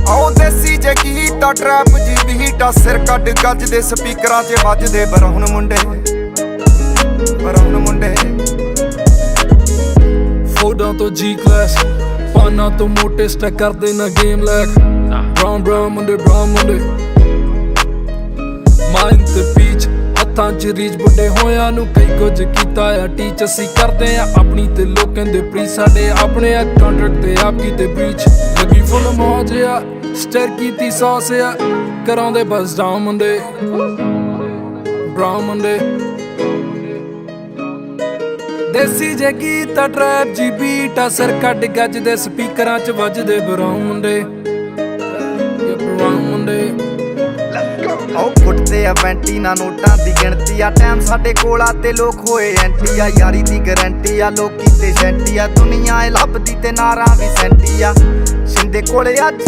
ਆਉ ਦੇਸੀ ਜੇ ਗੀਤਾ ਟਰੈਪ ਜੀ ਬੀਟਾ ਸਿਰ ਕੱਢ ਗੱਜਦੇ ਸਪੀਕਰਾਂ 'ਚ ਵੱਜਦੇ ਬਰਾਉਨ ਮੁੰਡੇ ਫੋਡਾਂ ਤੋਂ ਜੀ ਕਲਾਸ ਪਾਨਾਂ ਤੋਂ ਮੋਟੇ ਸਟੈਕ ਕਰਦੇ ਨਾ ਗੇਮ ਲੈਕ ਬਰਾਊਨ ਮੁੰਡੇ ਮਾਈਂਡ ਤੇ ਪੀਚ ਹੱਥਾਂ 'ਚ ਰੀਚ ਬੁੱਢੇ ਹੋਇਆਂ ਨੂੰ ਕਈ ਕੁਝ ਕੀਤਾ ਆ ਟੀਚ ਅਸੀਂ ਕਰਦੇ ਆ ਆਪਣੀ ਤੇ ਲੋਕਾਂ ਦੇ ਪ੍ਰੀ ਸਾਡੇ ਆਪਣੇ ਆ ਕੰਟਰੈਕਟ ਤੇ ਆਪ ਕੀਤੇ ਬ੍ਰੀਚ ਲੱਗੀ ਫੁੱਲ ਮੌਜ ਆ ਸਟਰ ਕੀਤੀ ਸੌਸ ਆ ਕਰਾਉਂਦੇ ਬਸ ਡਾਊਨ ਮੁੰਡੇ ਬਰਾਊਨ ਮੁੰਡੇ ਦੇਸੀ ਜੇ ਗੀਤਾ ਟਰੈਪ ਜੀ ਬੀਟਾ ਸਿਰ ਕੱਢ ਗੱਜਦੇ ਸਪੀਕਰਾਂ 'ਚ ਵੱਜਦੇ ਬਰਾਊਨ ਮੁੰਡੇ ਆਉ ਫੁੱਟਦੇ ਆ ਵੈਂਟੀ ਨਾ ਨੋਟਾਂ ਦੀ ਗਿਣਤੀ ਆ ਟਾਈਮ ਸਾਡੇ ਕੋਲ ਆ ਤੇ ਲੋਕ ਹੋਏ ਐਂਟੀ ਆ ਯਾਰੀ ਦੀ ਗਰੰਟੀ ਆ ਲੋਕੀ ਤੇ ਸੈਂਟੀ ਆ ਦੁਨੀਆ ਏ ਲੱਭਦੀ ਤੇ ਨਾਰਾਂ ਵੀ ਸੈਂਟੀ ਆ ਸਿੰਦੇ ਕੋਲੇ ਅੱਜ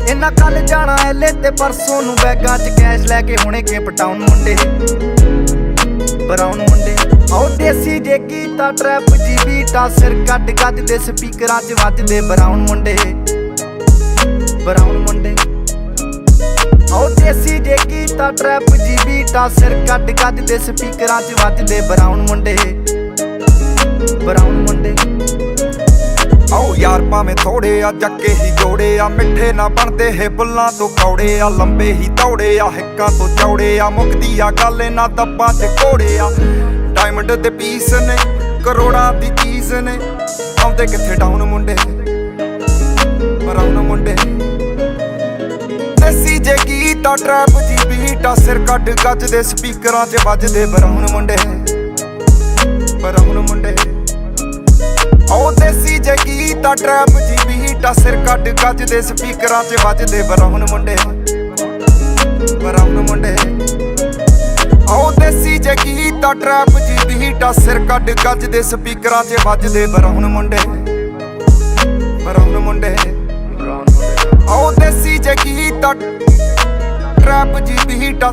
ਇਹਨਾਂ ਕੱਲ ਜਾਣਾ ਐਲੇ ਤੇ ਪਰਸੋਂ ਨੂੰ ਬੈਗਾਂ 'ਚ ਕੈਸ਼ ਲੈ ਕੇ ਹੁਣੇ ਕੇਪ ਟਾਊਨ ਮੁੰਡੇ ਬਰਾਊਨ ਮੁੰਡੇ ਆਉ ਦੇਸੀ ਜੇ ਗੀਤਾ ਟਰੈਪ ਜੀ ਬੀਟਾ ਸਿਰ ਕੱਢ ਗੱਜਦੇ ਸਪੀਕਰਾਂ 'ਚ ਵੱਜਦੇ ਬਰਾਊਨ ਮੁੰਡੇ ਆਉ ਦੇਸੀ ਜੇ ਗੀਤਾ ਟਰੈਪ ਜੀ ਬੀਟਾ ਸਿਰ ਕੱਢ ਗੱਜਦੇ ਸਪੀਕਰਾਂ 'ਚ ਵੱਜਦੇ ਬਰਾਊਨ ਮੁੰਡੇ ਆਉ ਯਾਰ ਭਾਵੇਂ ਥੋੜੇ ਆ ਜੱਕੇ ਹੀ ਜੋੜੇ ਆ ਮਿੱਠੇ ਨਾ ਬਣਦੇ ਇਹ ਬੁੱਲਾਂ ਤੋਂ ਕੌੜੇ ਆ ਲੰਬੇ ਹੀ ਦੌੜੇ ਆ ਹਿੱਕਾਂ ਤੋਂ ਚੌੜੇ ਆ ਮੁੱਕਦੀ ਆ ਗੱਲ ਇਹਨਾਂ ਦੱਬਾਂ 'ਚ ਘੋੜੇ ਆ ਡਾਇਮੰਡ ਦੇ ਪੀਸ ਨੇ ਕਰੋੜਾਂ ਦੀ ਚੀਜ਼ ਨੇ ਆਉਂਦੇ ਕਿੱਥੇ ਡਾਊਨ ਮੁੰਡੇ ਬਰਾਊਨ ਮੁੰਡੇ ਦੇਸੀ ਜੇ ਗੀਤਾ ਟਰੈਪ ਜੀ ਬੀਟਾ ਸਿਰ ਕੱਢ ਗੱਜਦੇ ਸਪੀਕਰਾਂ 'ਚ ਵੱਜਦੇ ਬਰਾਊਨ ਮੁੰਡੇ ਆਉ ਦੇਸੀ ਜੇ ਗੀਤਾ ਟਰੈਪ ਜੀ ਬੀਟਾ ਸਿਰ ਕੱਢ ਗੱਜਦੇ ਸਪੀਕਰਾਂ 'ਚ ਵੱਜਦੇ ਬਰਾਊਨ ਮੁੰਡੇ ਆਉ ਦੇਸੀ ਜੇ ਗੀਤਾ ਟਰੈਪ ਜੀ ਬੀਟਾ ਸਿਰ ਕੱਢ ਗੱਜਦੇ ਸਪੀਕਰਾਂ 'ਚ ਵੱਜਦੇ ਬਰਾਊਨ ਮੁੰਡੇ ਆਉ ਦੇਸੀ ਜੇ ਗੀਤਾ ਟਰੈਪ ਜੀ ਬੀਟਾ